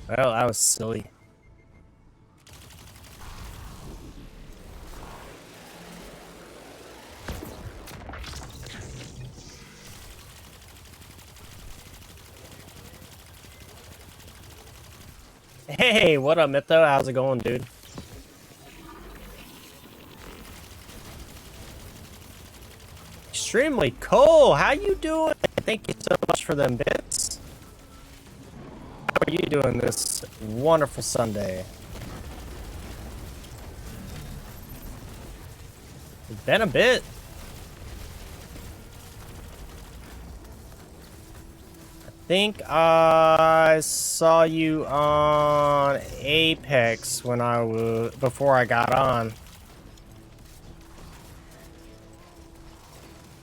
Speaker 1: Well, that was silly. Hey, what up, Mytho? How's it going, dude? Extremely cool. How you doing? Thank you so much for them bits. How are you doing this wonderful Sunday? It's been a bit. I think I saw you on Apex when I was before I got on.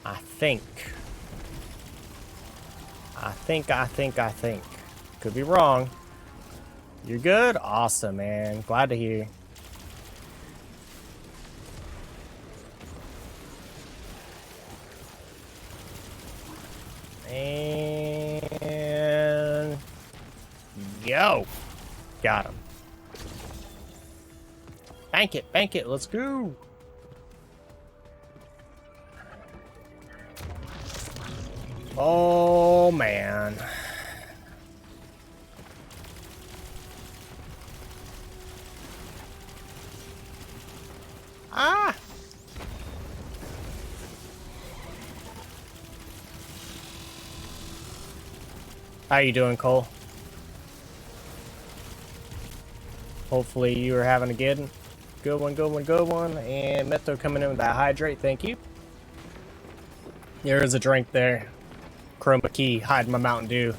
Speaker 1: I think. I think. Could be wrong. You're good? Awesome, man. Glad to hear. And go. Got him. Bank it, let's go. Oh man. Ah. How you doing, Cole? Hopefully you are having a good one. And Metho coming in with that hydrate, thank you. There is a drink there. Chroma key, hiding my Mountain Dew.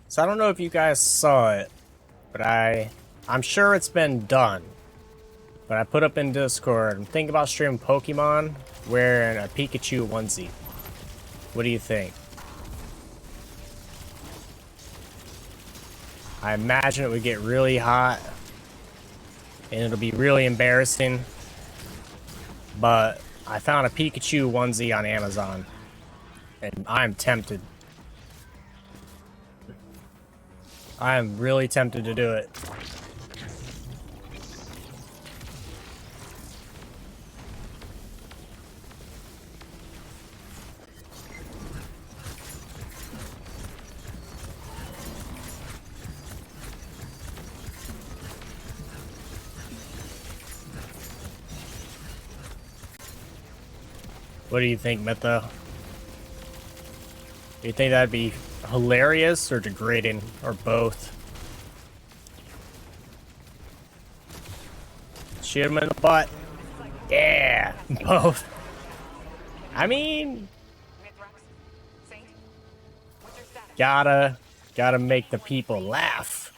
Speaker 1: So I don't know if you guys saw it, but I'm sure it's been done. But I put up in Discord, I'm thinking about streaming Pokemon wearing a Pikachu onesie. What do you think? I imagine it would get really hot and it'll be really embarrassing. But I found a Pikachu onesie on Amazon and I'm tempted. I am really tempted to do it. What do you think, Mytho? Do you think that'd be hilarious or degrading, or both? Shoot him in the butt. Yeah, both. I mean,
Speaker 3: Mithrax, Saint, what's your status?
Speaker 1: gotta make the people laugh.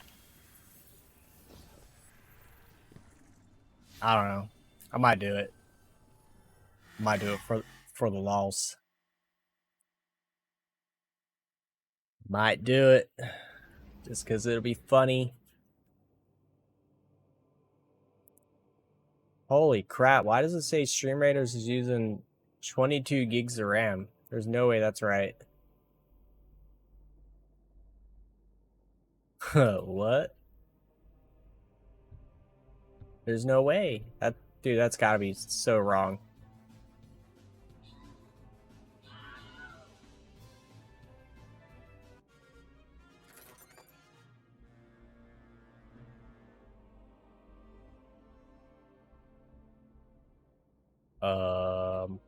Speaker 1: I don't know. I might do it. Might do it for the lols. Might do it. Just because it'll be funny. Holy crap, why does it say Stream Raiders is using 22 gigs of RAM? There's no way that's right. What? There's no way. Dude, that's gotta be so wrong. Um,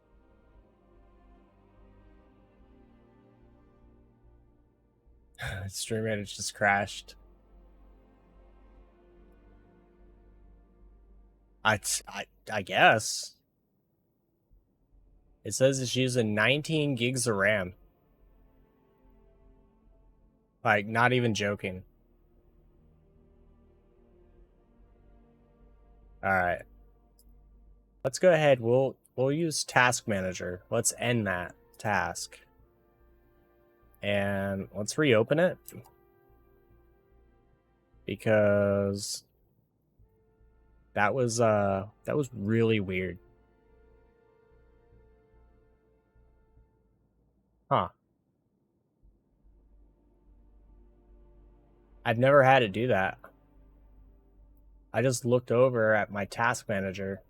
Speaker 1: Stream rate just crashed. I guess it says it's using 19 gigs of RAM. Like, not even joking. All right, let's go ahead. We'll use Task Manager. Let's end that task, and let's reopen it because that was really weird. Huh. I've never had it do that. I just looked over at my task manager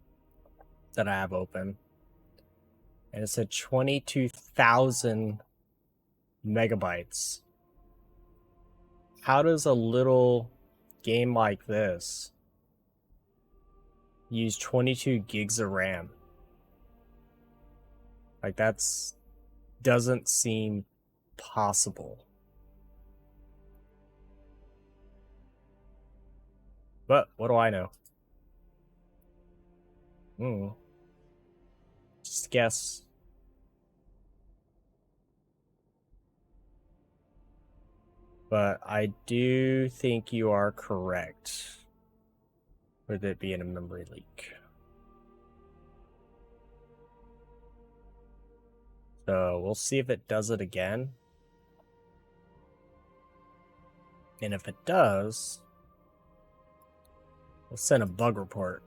Speaker 1: that I have open, and it said 22,000 megabytes. How does a little game like this use 22 gigs of RAM? Like, that's doesn't seem possible. But what do I know? Just guess. But I do think you are correct with it being a memory leak. So we'll see if it does it again. And if it does, we'll send a bug report.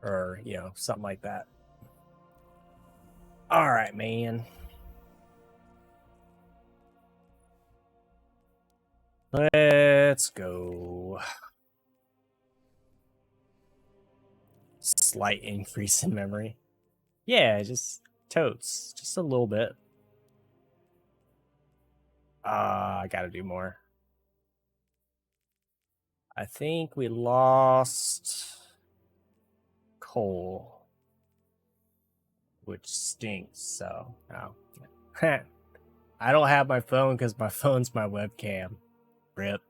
Speaker 1: Or, you know, something like that. Alright, man. Let's go. Slight increase in memory. Yeah, just totes. Just a little bit. I gotta do more. I think we lost coal, which stinks. So, oh. I don't have my phone because my phone's my webcam. Rip.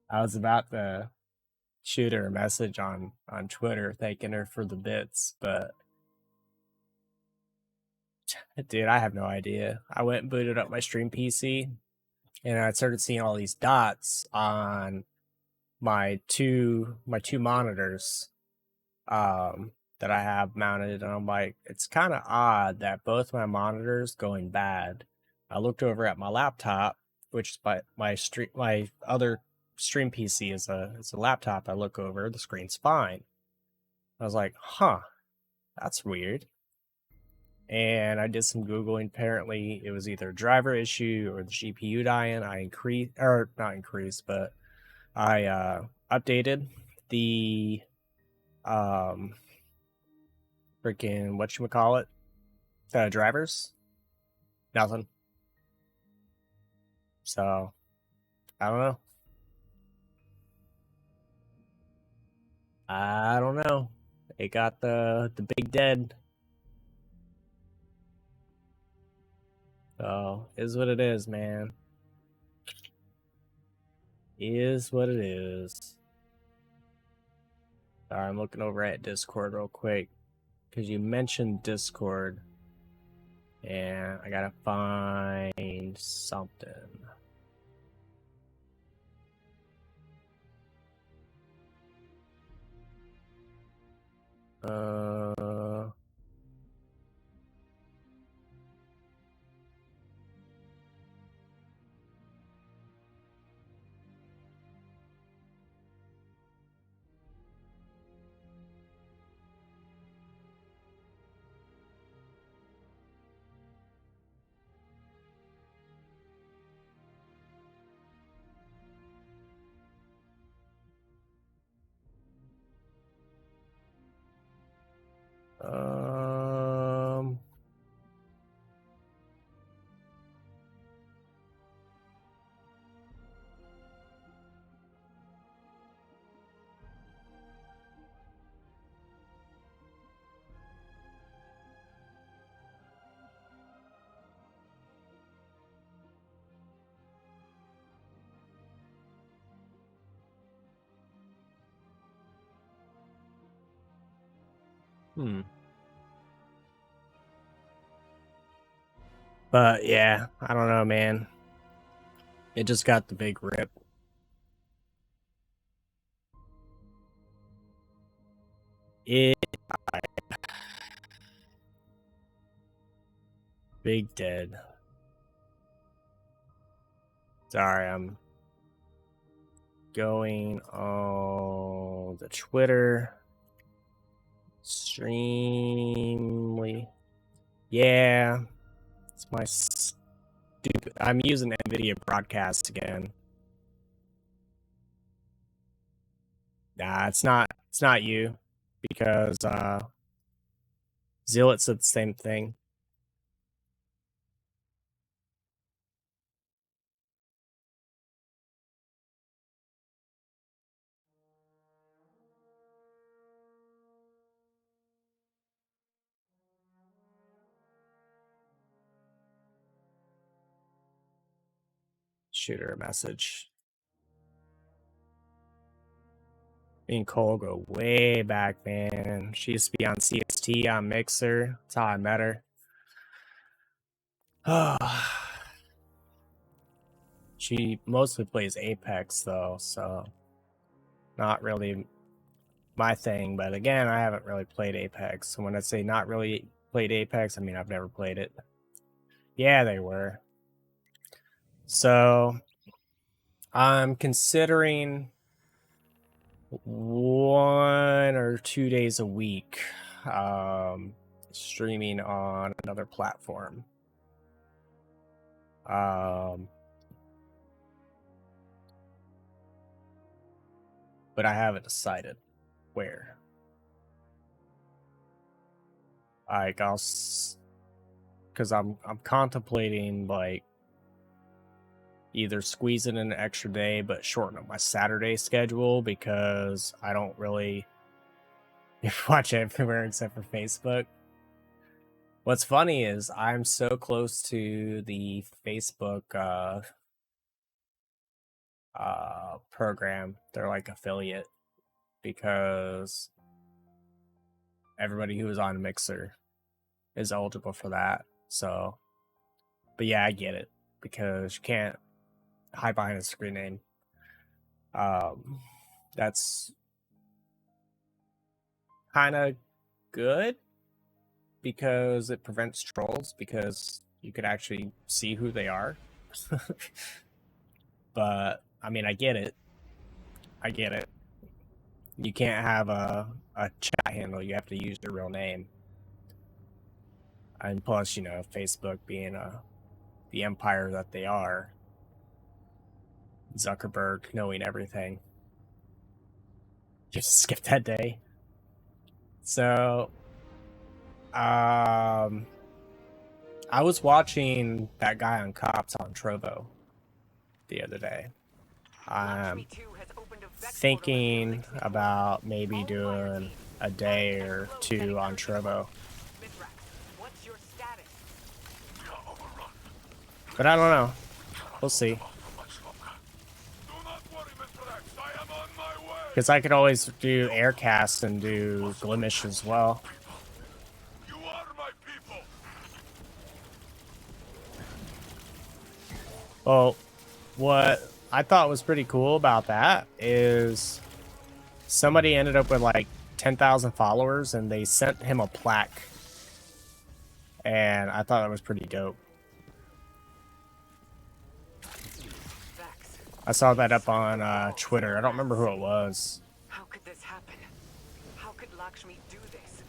Speaker 1: I was about to shoot her a message on Twitter thanking her for the bits, but dude, I have no idea. I went and booted up my stream PC, and I started seeing all these dots on my two monitors that I have mounted, and I'm like, it's kind of odd that both my monitors going bad. I looked over at my laptop, which is my other stream PC is a laptop. I look over, the screen's fine. I was like, huh, that's weird. And I did some Googling. Apparently, it was either a driver issue or the GPU dying. I updated the freaking whatchamacallit, the drivers. Nothing. So, I don't know. I don't know. It got the big dead. So, is what it is, man. Is what it is. Sorry, I'm looking over at Discord real quick because you mentioned Discord, and I gotta find something. But yeah, I don't know, man. It just got the big rip. It big dead. Sorry, I'm going on the Twitter. Streamly. Yeah. It's my stupid. I'm using NVIDIA broadcast again. Nah, it's not you. Because Zealot said the same thing. Shoot her a message. Me and Cole go way back, man. She used to be on CST on Mixer. That's how I met her. She mostly plays Apex though, so not really my thing. But again, I haven't really played Apex. So when I say not really played Apex, I mean I've never played it. Yeah, they were. So I'm considering 1 or 2 days a week streaming on another platform. But I haven't decided where. Like because I'm contemplating like either squeezing in an extra day but shorten up my Saturday schedule because I don't really watch everywhere except for Facebook. What's funny is I'm so close to the Facebook program. They're like affiliate because everybody who is on Mixer is eligible for that. So, but yeah, I get it because you can't hide behind a screen name. That's kind of good because it prevents trolls because you could actually see who they are. But I mean, I get it. You can't have a chat handle. You have to use your real name. And plus, you know, Facebook being the empire that they are, Zuckerberg knowing everything. Just skip that day. So, I was watching that guy on Cops on Trovo the other day. I'm thinking about maybe doing a day or two on Trovo. But I don't know. We'll see. Because I could always do Aircast and do Glimish as well. Well, what I thought was pretty cool about that is somebody ended up with like 10,000 followers and they sent him a plaque. And I thought that was pretty dope. I saw that up on Twitter. I don't remember who it was.
Speaker 3: How could this happen? How could Lakshmi do this?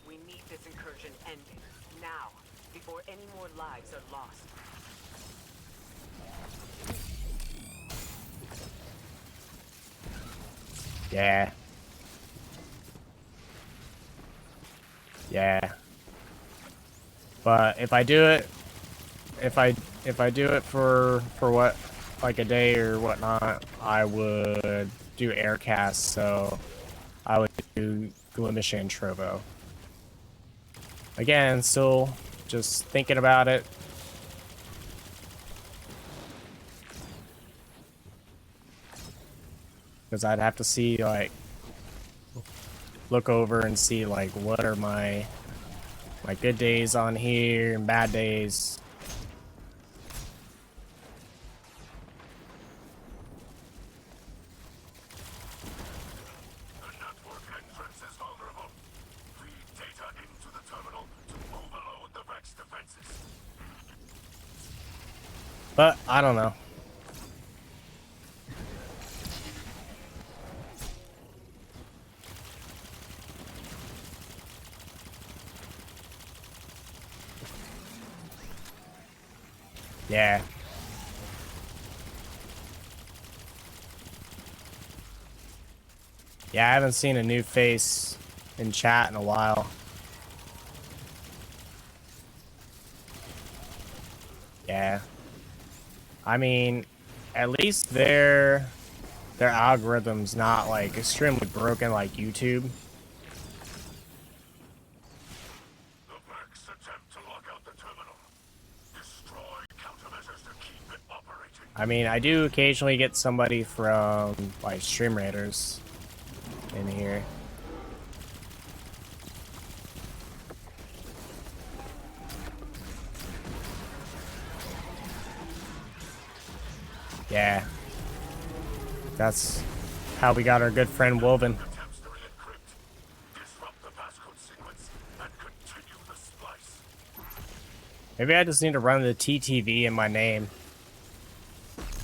Speaker 3: We need this incursion ending. Now. Before any more lives are lost.
Speaker 1: Yeah. Yeah. But if I do it, if I do it for what, like a day or whatnot, I would do Aircast. So I would do Glimish and Trovo. Again, still just thinking about it. Because I'd have to see like look over and see like what are my good days on here and bad days.
Speaker 4: The network entrance is vulnerable. Feed data into the terminal to overload the Vex defenses.
Speaker 1: But I don't know. Yeah. Yeah, I haven't seen a new face in chat in a while. Yeah. I mean, at least their algorithm's not like extremely broken like YouTube.
Speaker 4: The Vex attempt to lock out the terminal. Destroy countermeasures to keep it operating.
Speaker 1: I mean, I do occasionally get somebody from like Stream Raiders in here. Yeah. That's how we got our good friend Woven.
Speaker 4: Attempts to re-encrypt, disrupt the passcode sequence, and continue the splice.
Speaker 1: Maybe I just need to run the TTV in my name.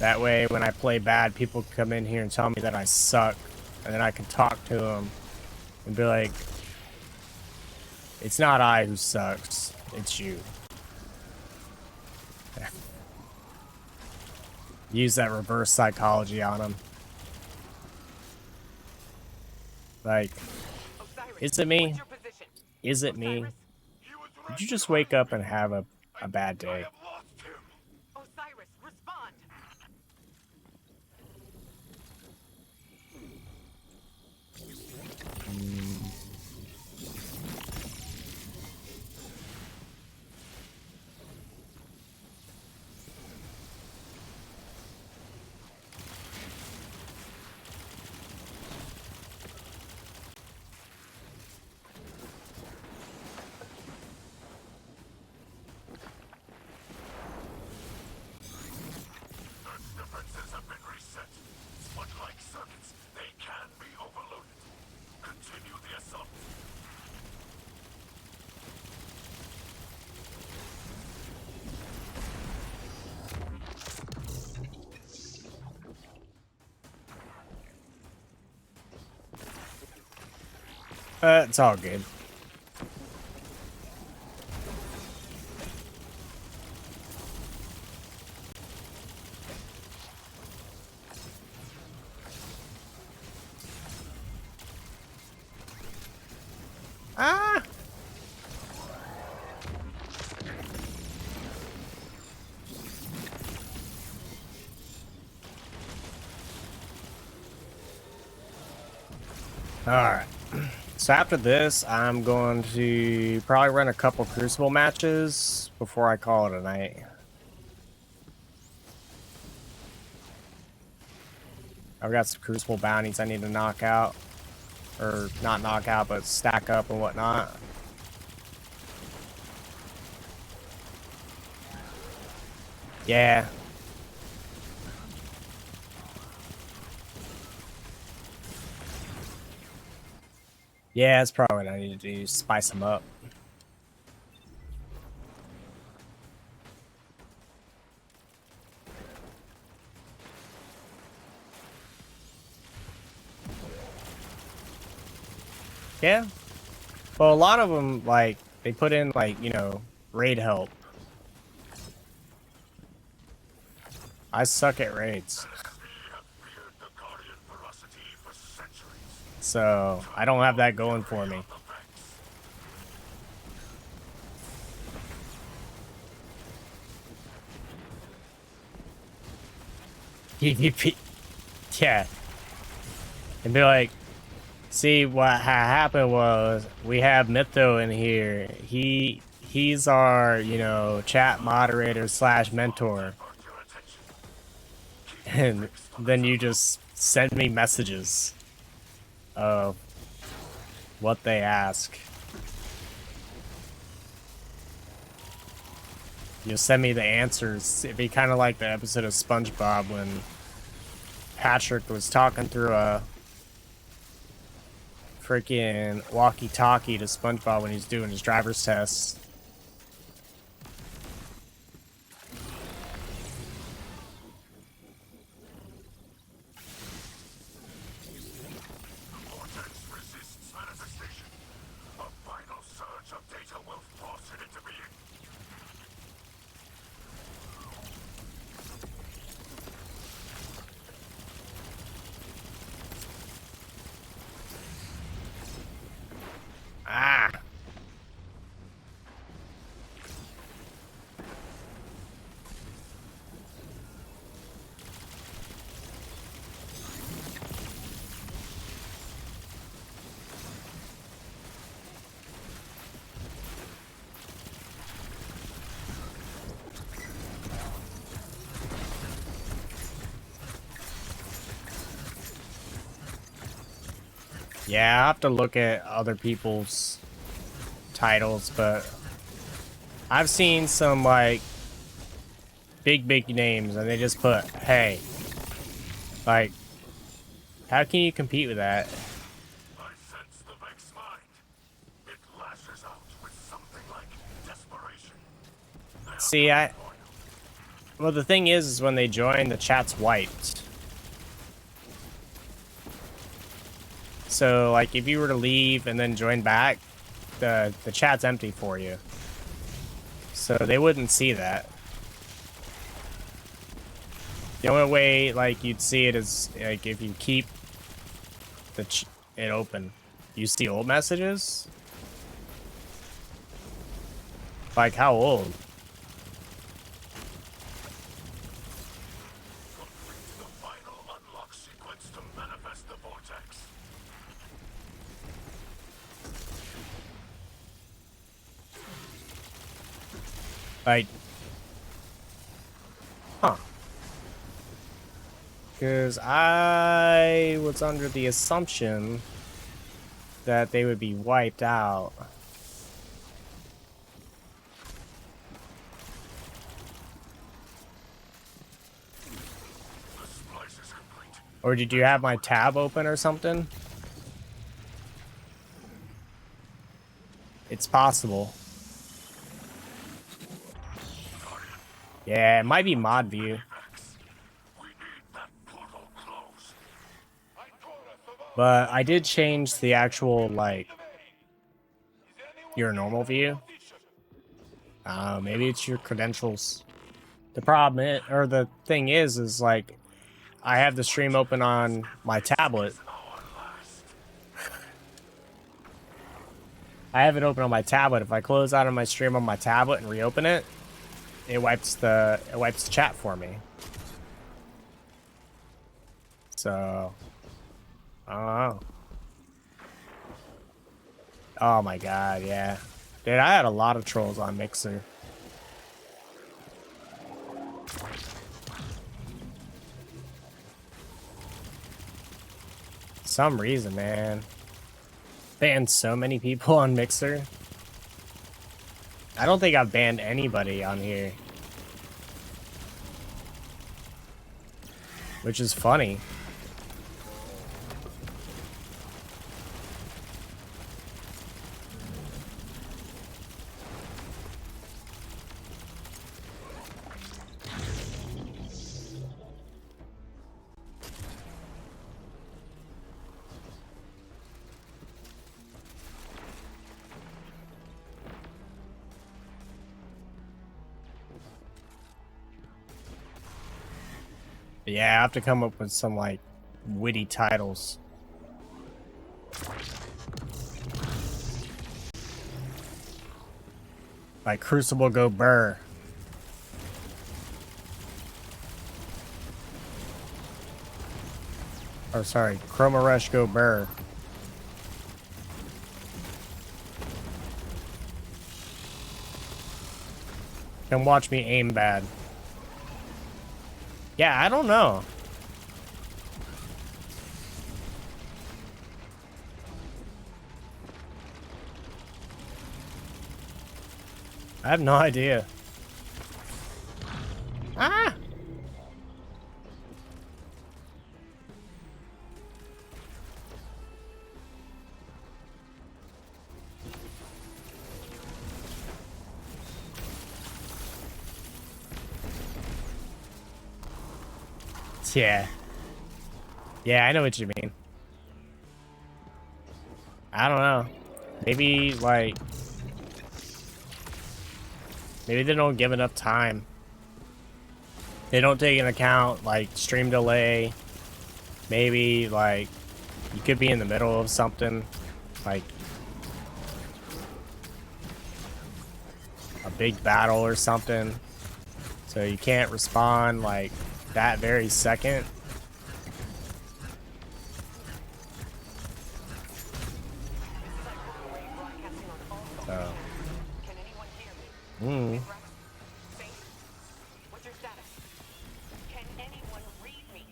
Speaker 1: That way, when I play bad, people come in here and tell me that I suck. And then I can talk to them and be like, it's not I who sucks, it's you. Use that reverse psychology on them. Like,
Speaker 3: Osiris,
Speaker 1: is it me?
Speaker 3: what's your position?
Speaker 1: Is it me?
Speaker 3: Osiris?
Speaker 4: He was
Speaker 1: Did you
Speaker 4: right
Speaker 1: just
Speaker 4: behind
Speaker 1: wake up
Speaker 4: me.
Speaker 1: and have a bad
Speaker 4: I
Speaker 1: day?
Speaker 4: have lost him.
Speaker 3: Osiris, respond!
Speaker 4: Earth's defenses have been reset. But like circuits, they can be overloaded. Continue the assault.
Speaker 1: It's all good. Ah! Alright. So after this, I'm going to probably run a couple Crucible matches before I call it a night. I've got some Crucible bounties I need to knock out. Or not knock out, but stack up and whatnot. Yeah. Yeah, that's probably what I need to do. Spice them up. Yeah. Well, a lot of them, like, they put in, like, you know, raid help. I suck at raids.
Speaker 4: We have feared the Guardian ferocity for centuries.
Speaker 1: So, I don't have that going for me.
Speaker 4: The Vex.
Speaker 1: PvP. Yeah. And be like, see, what happened was, we have Mytho in here. He's our, you know, chat moderator slash mentor.
Speaker 4: Divert your attention.
Speaker 1: And then you just send me messages of what they ask. You'll send me the answers. It'd be kind of like the episode of SpongeBob when Patrick was talking through a freaking walkie-talkie to SpongeBob when he's doing his driver's test.
Speaker 4: Vortex resists manifestation. A final surge of data will force it into being.
Speaker 1: Ah! Yeah, I have to look at other people's titles, but I've seen some, like, big names, and they just put, hey. Like, how can you compete with that?
Speaker 4: I sense the Vex mind. It lashes out with something like desperation.
Speaker 1: See, well, the thing is when they join, the chat's wiped. So, like, if you were to leave and then join back, the chat's empty for you. So they wouldn't see that. The only way, like, you'd see it is, like, if you keep it open. You see old messages? Like, how old?
Speaker 4: Complete the final unlock sequence to manifest the vortex.
Speaker 1: Like, huh. Because I was under the assumption that they would be wiped out.
Speaker 4: The splice is complete.
Speaker 1: Or did you have my tab open or something? It's possible. Yeah, it might be mod view.
Speaker 4: Vex. We need that portal closed.
Speaker 1: But I did change the actual, like, your normal view. Maybe it's your credentials. The problem is, or the thing is like, I have the stream open on my tablet. I have it open on my tablet. If I close out of my stream on my tablet and reopen it, it wipes the chat for me. So, I don't know. Oh my god, yeah. Dude, I had a lot of trolls on Mixer. Some reason, man. Banned so many people on Mixer. I don't think I've banned anybody on here. Which is funny. Yeah, I have to come up with some, like, witty titles. Like Crucible Go Burr. Or sorry, Chroma Rush Go Burr. Come watch me aim bad. Yeah, I don't know. I have no idea. Ah! Yeah. Yeah, I know what you mean. I don't know. Maybe, like... Maybe they don't give enough time. They don't take into account, like, stream delay. Maybe, like, you could be in the middle of something. Like, a big battle or something. So you can't respond, like, that very second. So...
Speaker 3: Can anyone hear me? Mithrax? Safe? What's your status? Can anyone read me?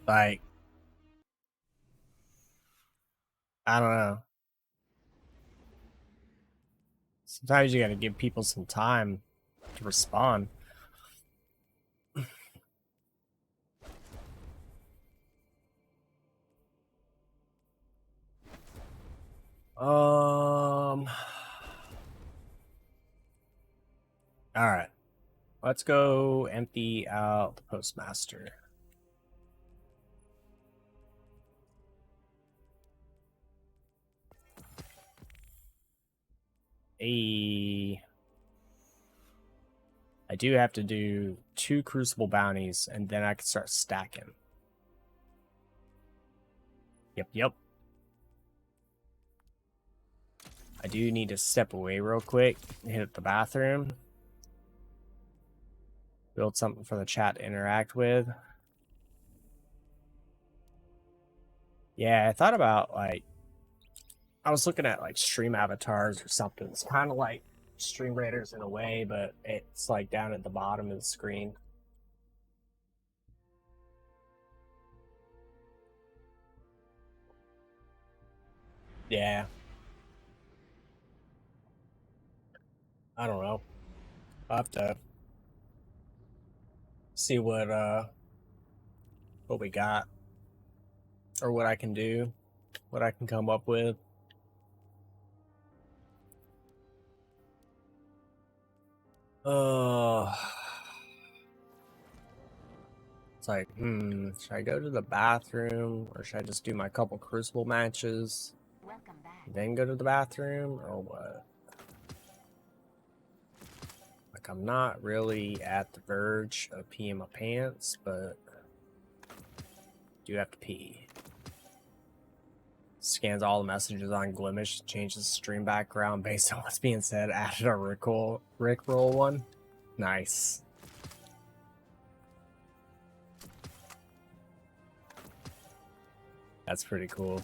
Speaker 1: Like... I don't know. Sometimes you gotta give people some time to respond. Alright. Let's go empty out the postmaster. I do have to do 2 crucible bounties, and then I can start stacking. Yep. I do need to step away real quick and hit the bathroom. Build something for the chat to interact with. Yeah, I thought about, like... I was looking at, like, stream avatars or something. It's kind of like Stream Raiders in a way, but it's, like, down at the bottom of the screen. Yeah. I don't know. I'll have to see what we got. Or what I can do. What I can come up with. It's like, should I go to the bathroom or should I just do my couple crucible matches?
Speaker 3: Welcome back.
Speaker 1: Then go to the bathroom or what? Like, I'm not really at the verge of peeing my pants, but do have to pee. Scans all the messages on Glimish, changes the stream background based on what's being said, added a Rickroll one. Nice. That's pretty cool.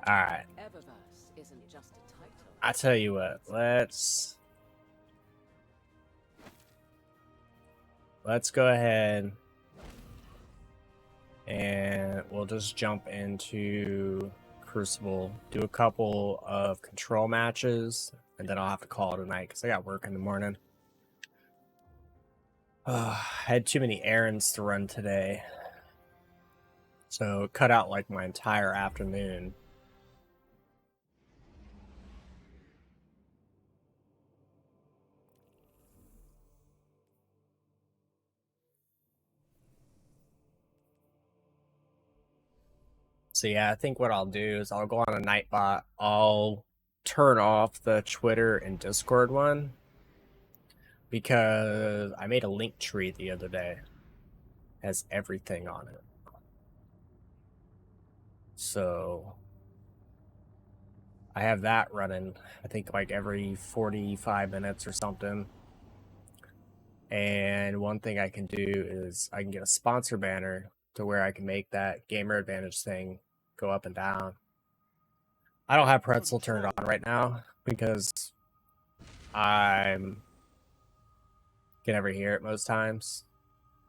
Speaker 1: Alright. I tell you what, let's go ahead and we'll just jump into Crucible, do a couple of control matches, and then I'll have to call it a night because I got work in the morning. I had too many errands to run today, so cut out like my entire afternoon. So yeah, I think what I'll do is I'll go on a Nightbot. I'll turn off the Twitter and Discord one because I made a link tree the other day. It has everything on it. So I have that running, I think like every 45 minutes or something. And one thing I can do is I can get a sponsor banner to where I can make that gamer advantage thing go up and down. I don't have pretzel turned on right now because I can never hear it most times.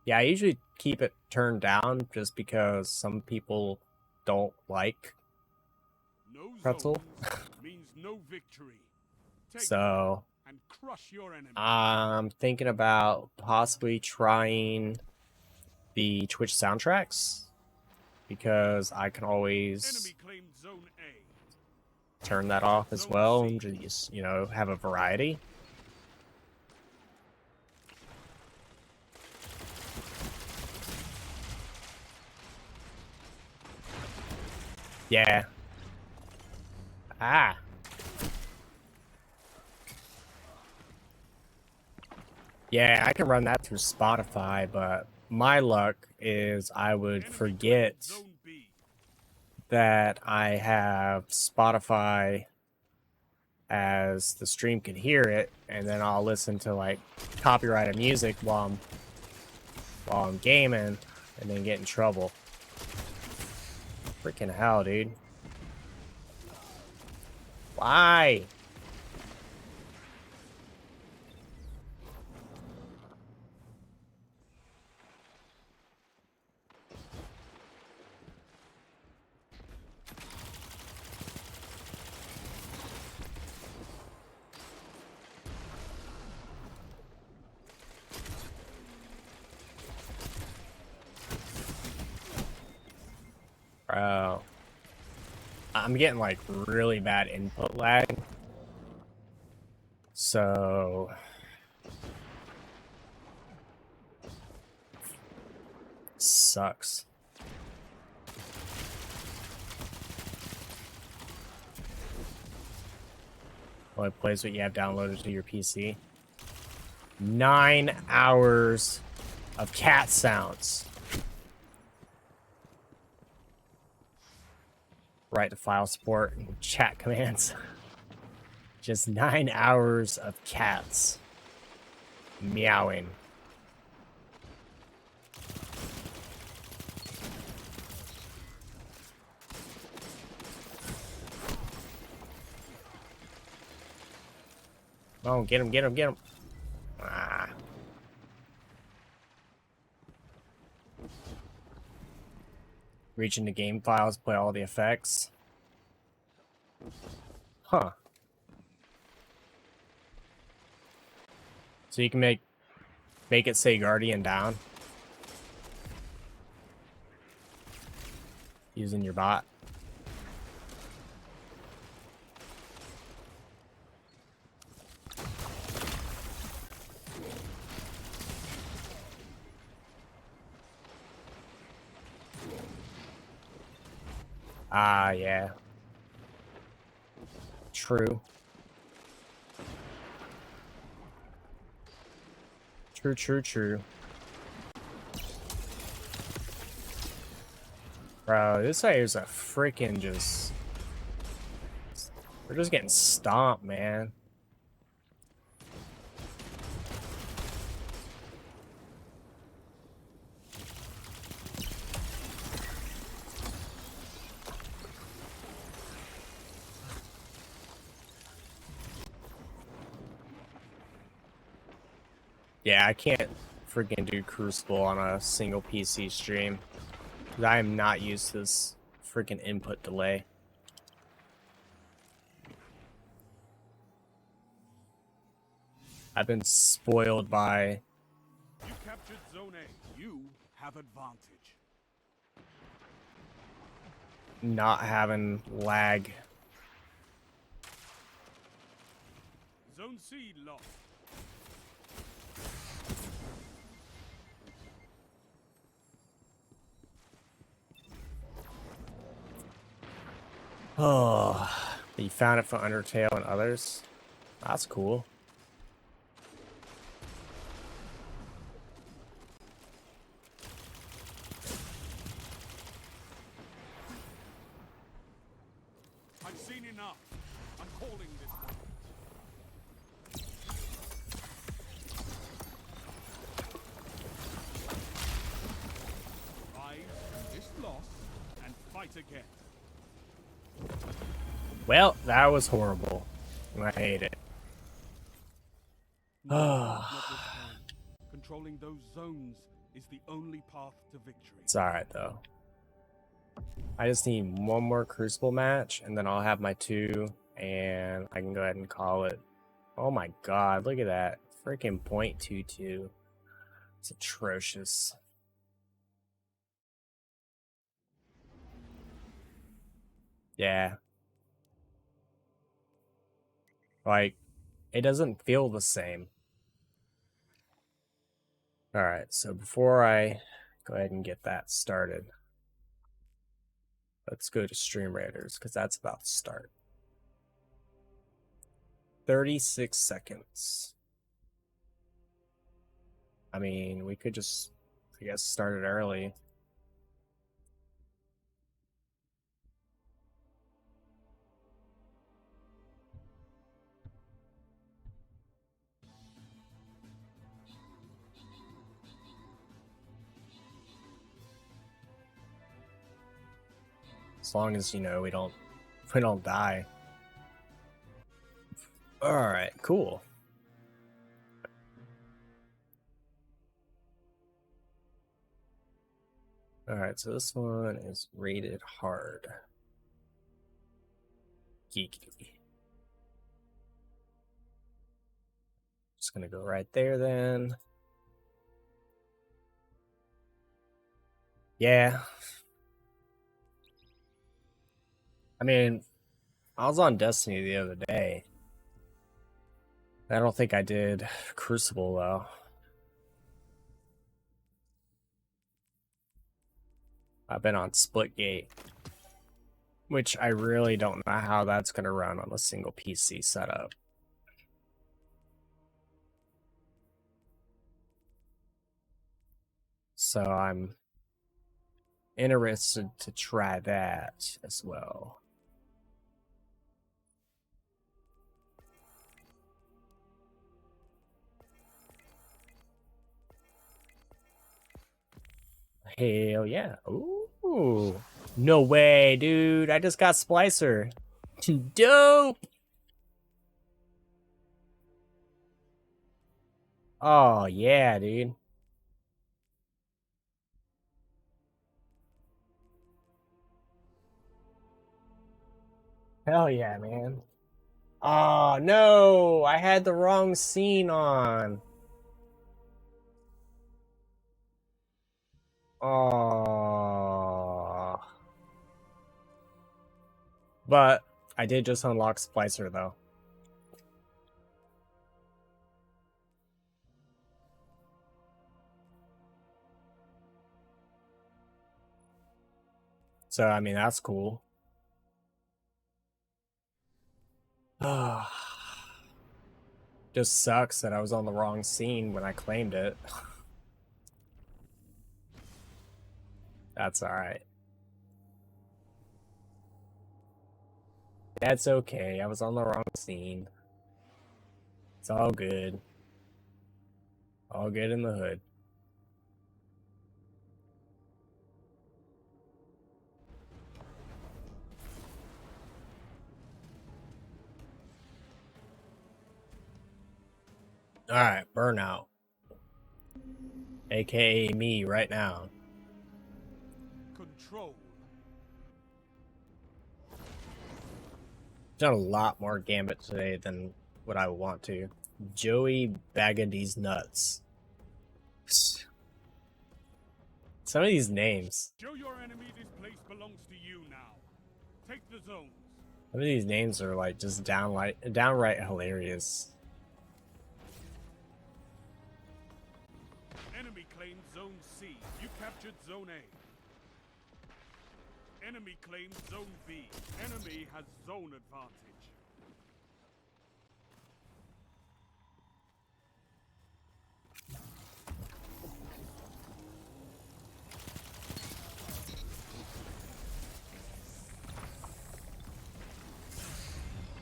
Speaker 1: Yeah, I usually keep it turned down just because some people don't like
Speaker 5: No
Speaker 1: pretzel.
Speaker 5: zones means no victory. Take
Speaker 1: So
Speaker 5: and crush your enemy.
Speaker 1: I'm thinking about possibly trying the Twitch soundtracks because I can always
Speaker 5: Enemy claimed zone A.
Speaker 1: turn that off as
Speaker 5: Zone
Speaker 1: well
Speaker 5: C.
Speaker 1: and just, you know, have a variety. Yeah. Ah. Yeah, I can run that through Spotify, but my luck is I would
Speaker 5: Enemy
Speaker 1: forget
Speaker 5: claimed zone B.
Speaker 1: that I have Spotify as the stream can hear it, and then I'll listen to like copyrighted music while I'm gaming, and then get in trouble. Freaking hell, dude! Why? Bro, I'm getting like really bad input lag. So sucks. Well, it plays what you have downloaded to your PC. 9 hours of cat sounds. Write to file support and chat commands. Just 9 hours of cats meowing. Oh, get him, get him, get him. Ah. Reach into game files, play all the effects. Huh. So you can make it say Guardian down using your bot. Ah, yeah. True. True, true, true. Bro, this guy is a freaking just... We're just getting stomped, man. Yeah, I can't freaking do Crucible on a single PC stream. 'Cause I am not used to this freaking input delay. I've been spoiled by
Speaker 5: You captured zone A. You have advantage.
Speaker 1: not having lag.
Speaker 5: Zone C lost.
Speaker 1: Oh, you found it for Undertale and others? That's cool.
Speaker 5: I've seen enough. I'm calling this one. Rise from this loss and fight again.
Speaker 1: Well, that was horrible. I hate it.
Speaker 5: No, not this time. Controlling those zones is the only path to victory.
Speaker 1: It's alright, though. I just need one more Crucible match, and then I'll have my 2, and I can go ahead and call it. Oh my god, look at that. Freaking .22. It's atrocious. Yeah. Like, it doesn't feel the same. Alright, so before I go ahead and get that started, let's go to Stream Raiders, because that's about to start. 36 seconds. I mean, we could just, I guess, start it early. As long as, you know, we don't die. Alright, cool. Alright, so this one is rated hard. Geeky. Just gonna go right there then. Yeah. I mean, I was on Destiny the other day. I don't think I did Crucible though. I've been on Splitgate, which I really don't know how that's gonna run on a single PC setup. So I'm interested to try that as well. Hell yeah. Ooh. No way, dude. I just got Splicer. Dope. Oh, yeah, dude. Hell yeah, man. Oh, no. I had the wrong scene on. Oh. But I did just unlock Splicer, though. So, I mean, that's cool. Just sucks that I was on the wrong scene when I claimed it. That's alright. That's okay. I was on the wrong scene. It's all good. All good in the hood. Alright, Burnout. AKA me right now.
Speaker 5: Control.
Speaker 1: Done a lot more Gambit today than what I want to. Joey Bagadies Nuts. Some of these names.
Speaker 5: Show your enemy this place belongs to you now. Take the zones.
Speaker 1: Some of these names are like just downright hilarious.
Speaker 5: Enemy claimed Zone C. You captured Zone A. Enemy claimed Zone B. Enemy has zone advantage.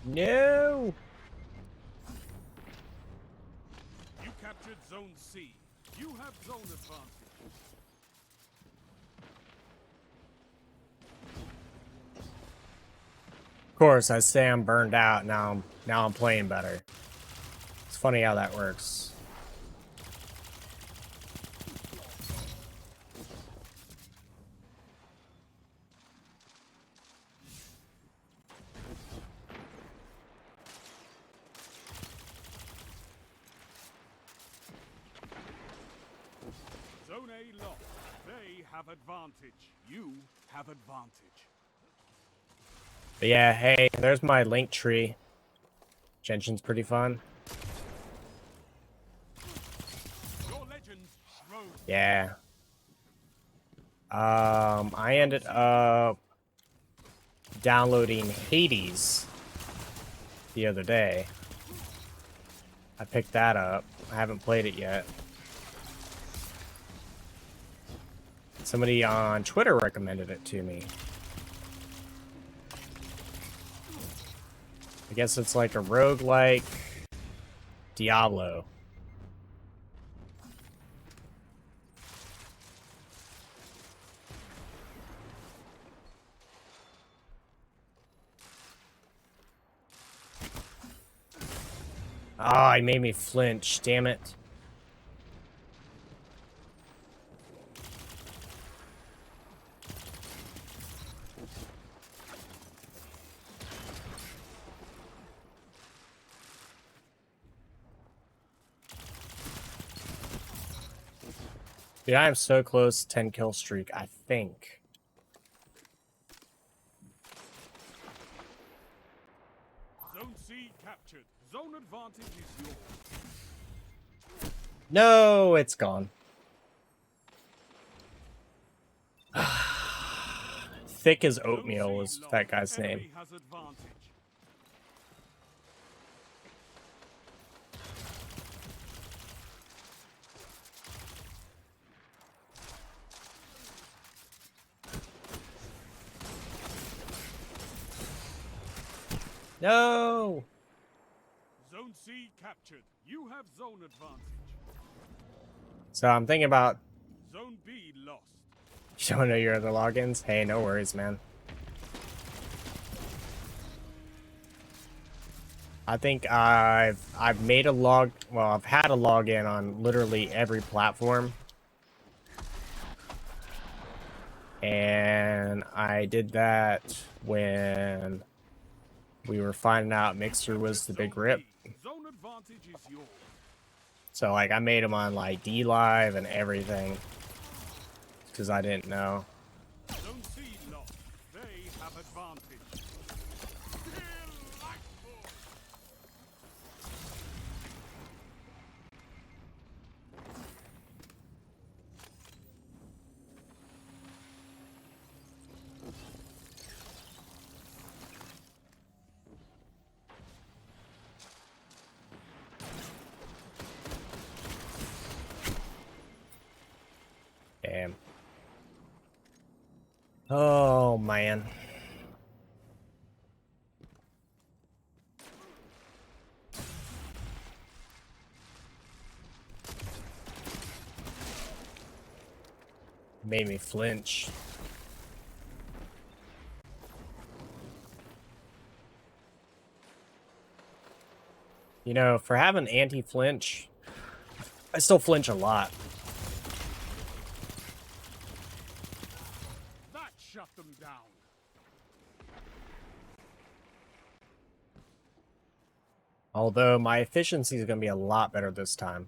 Speaker 1: No!
Speaker 5: You captured Zone C. You have zone advantage.
Speaker 1: Of course, I say I'm burned out. Now I'm playing better. It's funny how that works.
Speaker 5: Zone A lost. They have advantage. You have advantage.
Speaker 1: But yeah, hey, there's my link tree. Genshin's pretty fun.
Speaker 5: Your legends rose.
Speaker 1: Yeah. I ended up downloading Hades the other day. I picked that up. I haven't played it yet. Somebody on Twitter recommended it to me. I guess it's like a roguelike Diablo. Ah, he made me flinch, damn it. Dude, I am so close to 10 kill streak, I think.
Speaker 5: Zone C captured. Zone advantage is yours.
Speaker 1: No, it's gone. Thick as oatmeal was that guy's name.
Speaker 5: Enemy has advantage.
Speaker 1: No!
Speaker 5: Zone C captured. You have zone advantage.
Speaker 1: So I'm thinking about,
Speaker 5: Zone B lost.
Speaker 1: you don't know your other logins? Hey, no worries, man. I think I've made a I've had a login on literally every platform. And I did that when we were finding out Mixer was the big rip.
Speaker 5: Zone advantage is yours.
Speaker 1: So like I made them on like D Live and everything. Because I didn't know.
Speaker 5: Zone C lost. They have advantage. Delightful.
Speaker 1: Damn. Oh man. Made me flinch. You know, for having anti-flinch, I still flinch a lot.
Speaker 5: That shut them down.
Speaker 1: Although my efficiency is going to be a lot better this time.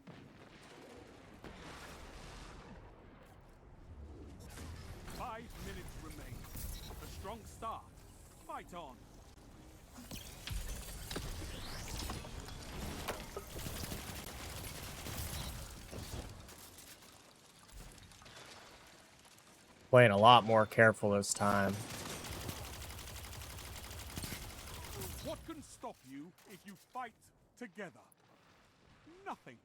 Speaker 5: Remain. A strong start. Fight on.
Speaker 1: Playing a lot more careful this time.
Speaker 5: What can stop you if you fight together? Nothing.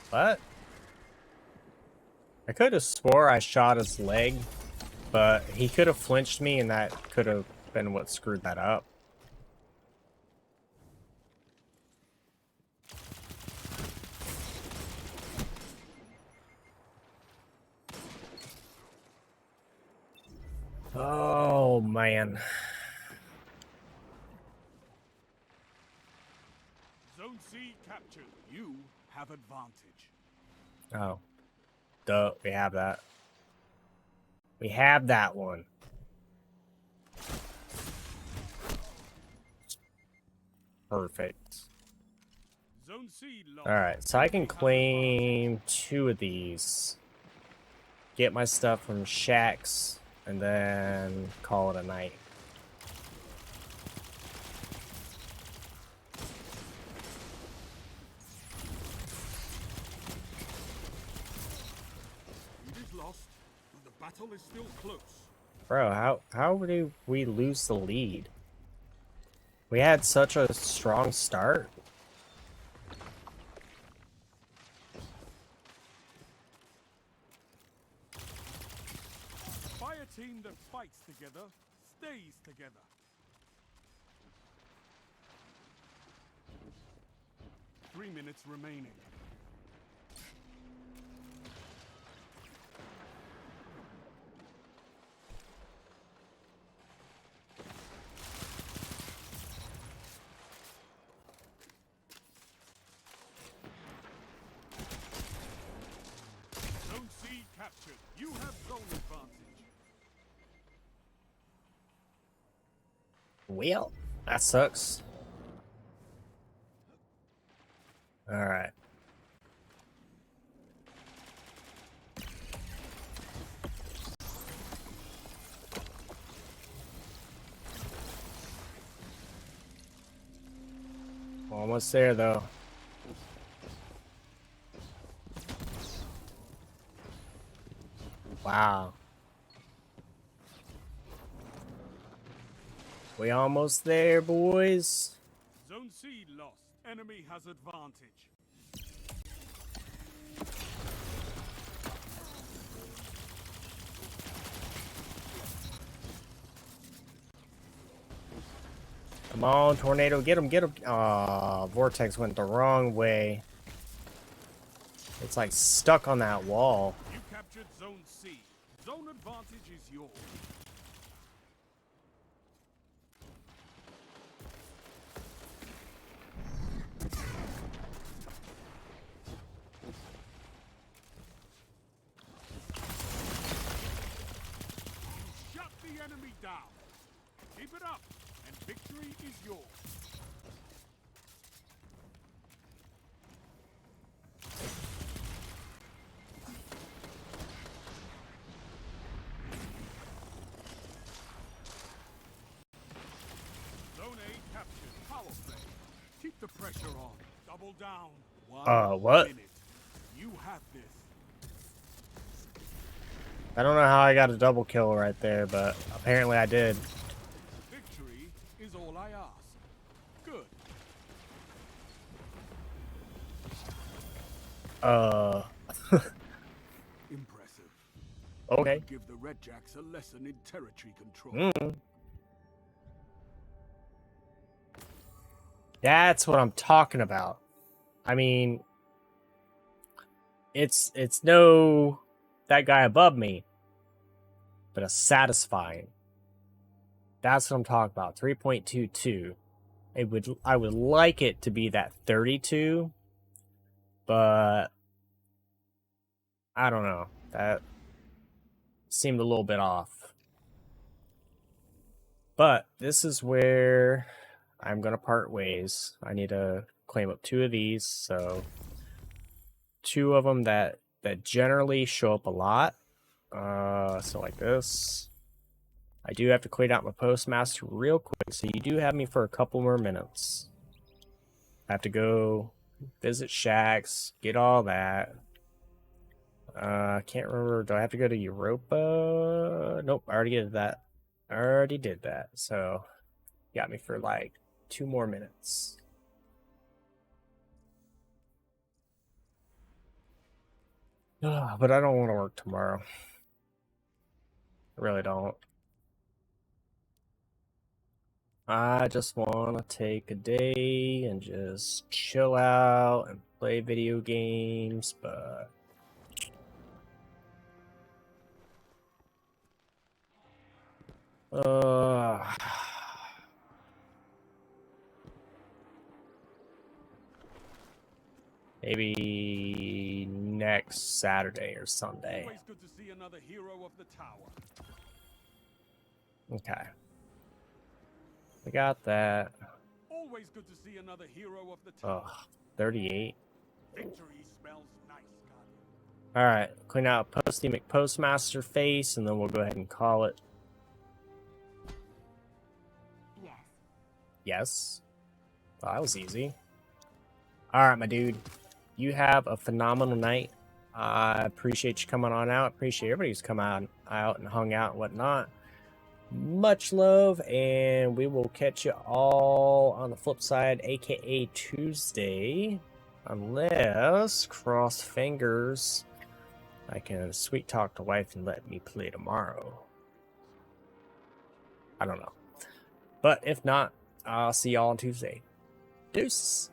Speaker 1: What? I could have swore I shot his leg, but he could have flinched me and that could have been what screwed that up. Oh, man.
Speaker 5: Zone C captured. You have advantage.
Speaker 1: Oh. Duh, we have that. We have that one. Perfect.
Speaker 5: Zone C lost.
Speaker 1: Alright, so I can
Speaker 5: Enemy has
Speaker 1: claim 2 of these. Get my stuff from Shacks, and then call it a night.
Speaker 5: It is lost, but the battle is still close.
Speaker 1: Bro, how did we lose the lead? We had such a strong start.
Speaker 5: Fire team that fights together stays together. Three minutes remaining. Zone C captured. You have zone advantage.
Speaker 1: Well, that sucks. Alright. Almost there, though. Wow. We almost there, boys.
Speaker 5: Zone C lost. Enemy has advantage.
Speaker 1: Come on, Tornado, get him, get him. Aw, Vortex went the wrong way. It's like stuck on that wall.
Speaker 5: You captured Zone C. Zone advantage is yours. You shut the enemy down. Keep it up, and victory is yours. Zone A captured. Power play. Keep the pressure on. Double down.
Speaker 1: What?
Speaker 5: Minute. You have this.
Speaker 1: I don't know how I got a double kill right there, but apparently I did.
Speaker 5: Victory is all I ask. Good. Impressive.
Speaker 1: Okay.
Speaker 5: Give the Red Jacks a lesson in territory control.
Speaker 1: That's what I'm talking about. I mean, it's no that guy above me, but a satisfying. That's what I'm talking about. 3.22. I would like it to be that 32, but I don't know. That seemed a little bit off. But this is where I'm gonna part ways. I need to claim up 2 of these, so 2 of them that generally show up a lot. So like this. I do have to clean out my postmaster real quick, so you do have me for a couple more minutes. I have to go visit Shacks, get all that. I can't remember. Do I have to go to Europa? Nope, I already did that. I already did that. So, got me for like 2 more minutes. But I don't want to work tomorrow. I really don't. I just want to take a day and just chill out and play video games, but maybe next Saturday or Sunday.
Speaker 5: Always good to see another hero of the tower.
Speaker 1: Okay. We got that.
Speaker 5: Always Always good to see another hero of the town.
Speaker 1: Ugh, 38.
Speaker 5: Victory smells nice, Guardian.
Speaker 1: Alright, clean out Posty McPostmaster face, and then we'll go ahead and call it.
Speaker 3: Yes.
Speaker 1: Yes. Well, that was easy. Alright, my dude. You have a phenomenal night. I appreciate you coming on out. Appreciate everybody who's come out and hung out and whatnot. Much love, and we will catch you all on the flip side, aka Tuesday. Unless, cross fingers, I can sweet talk the wife and let me play tomorrow. I don't know. But if not, I'll see y'all on Tuesday. Deuces.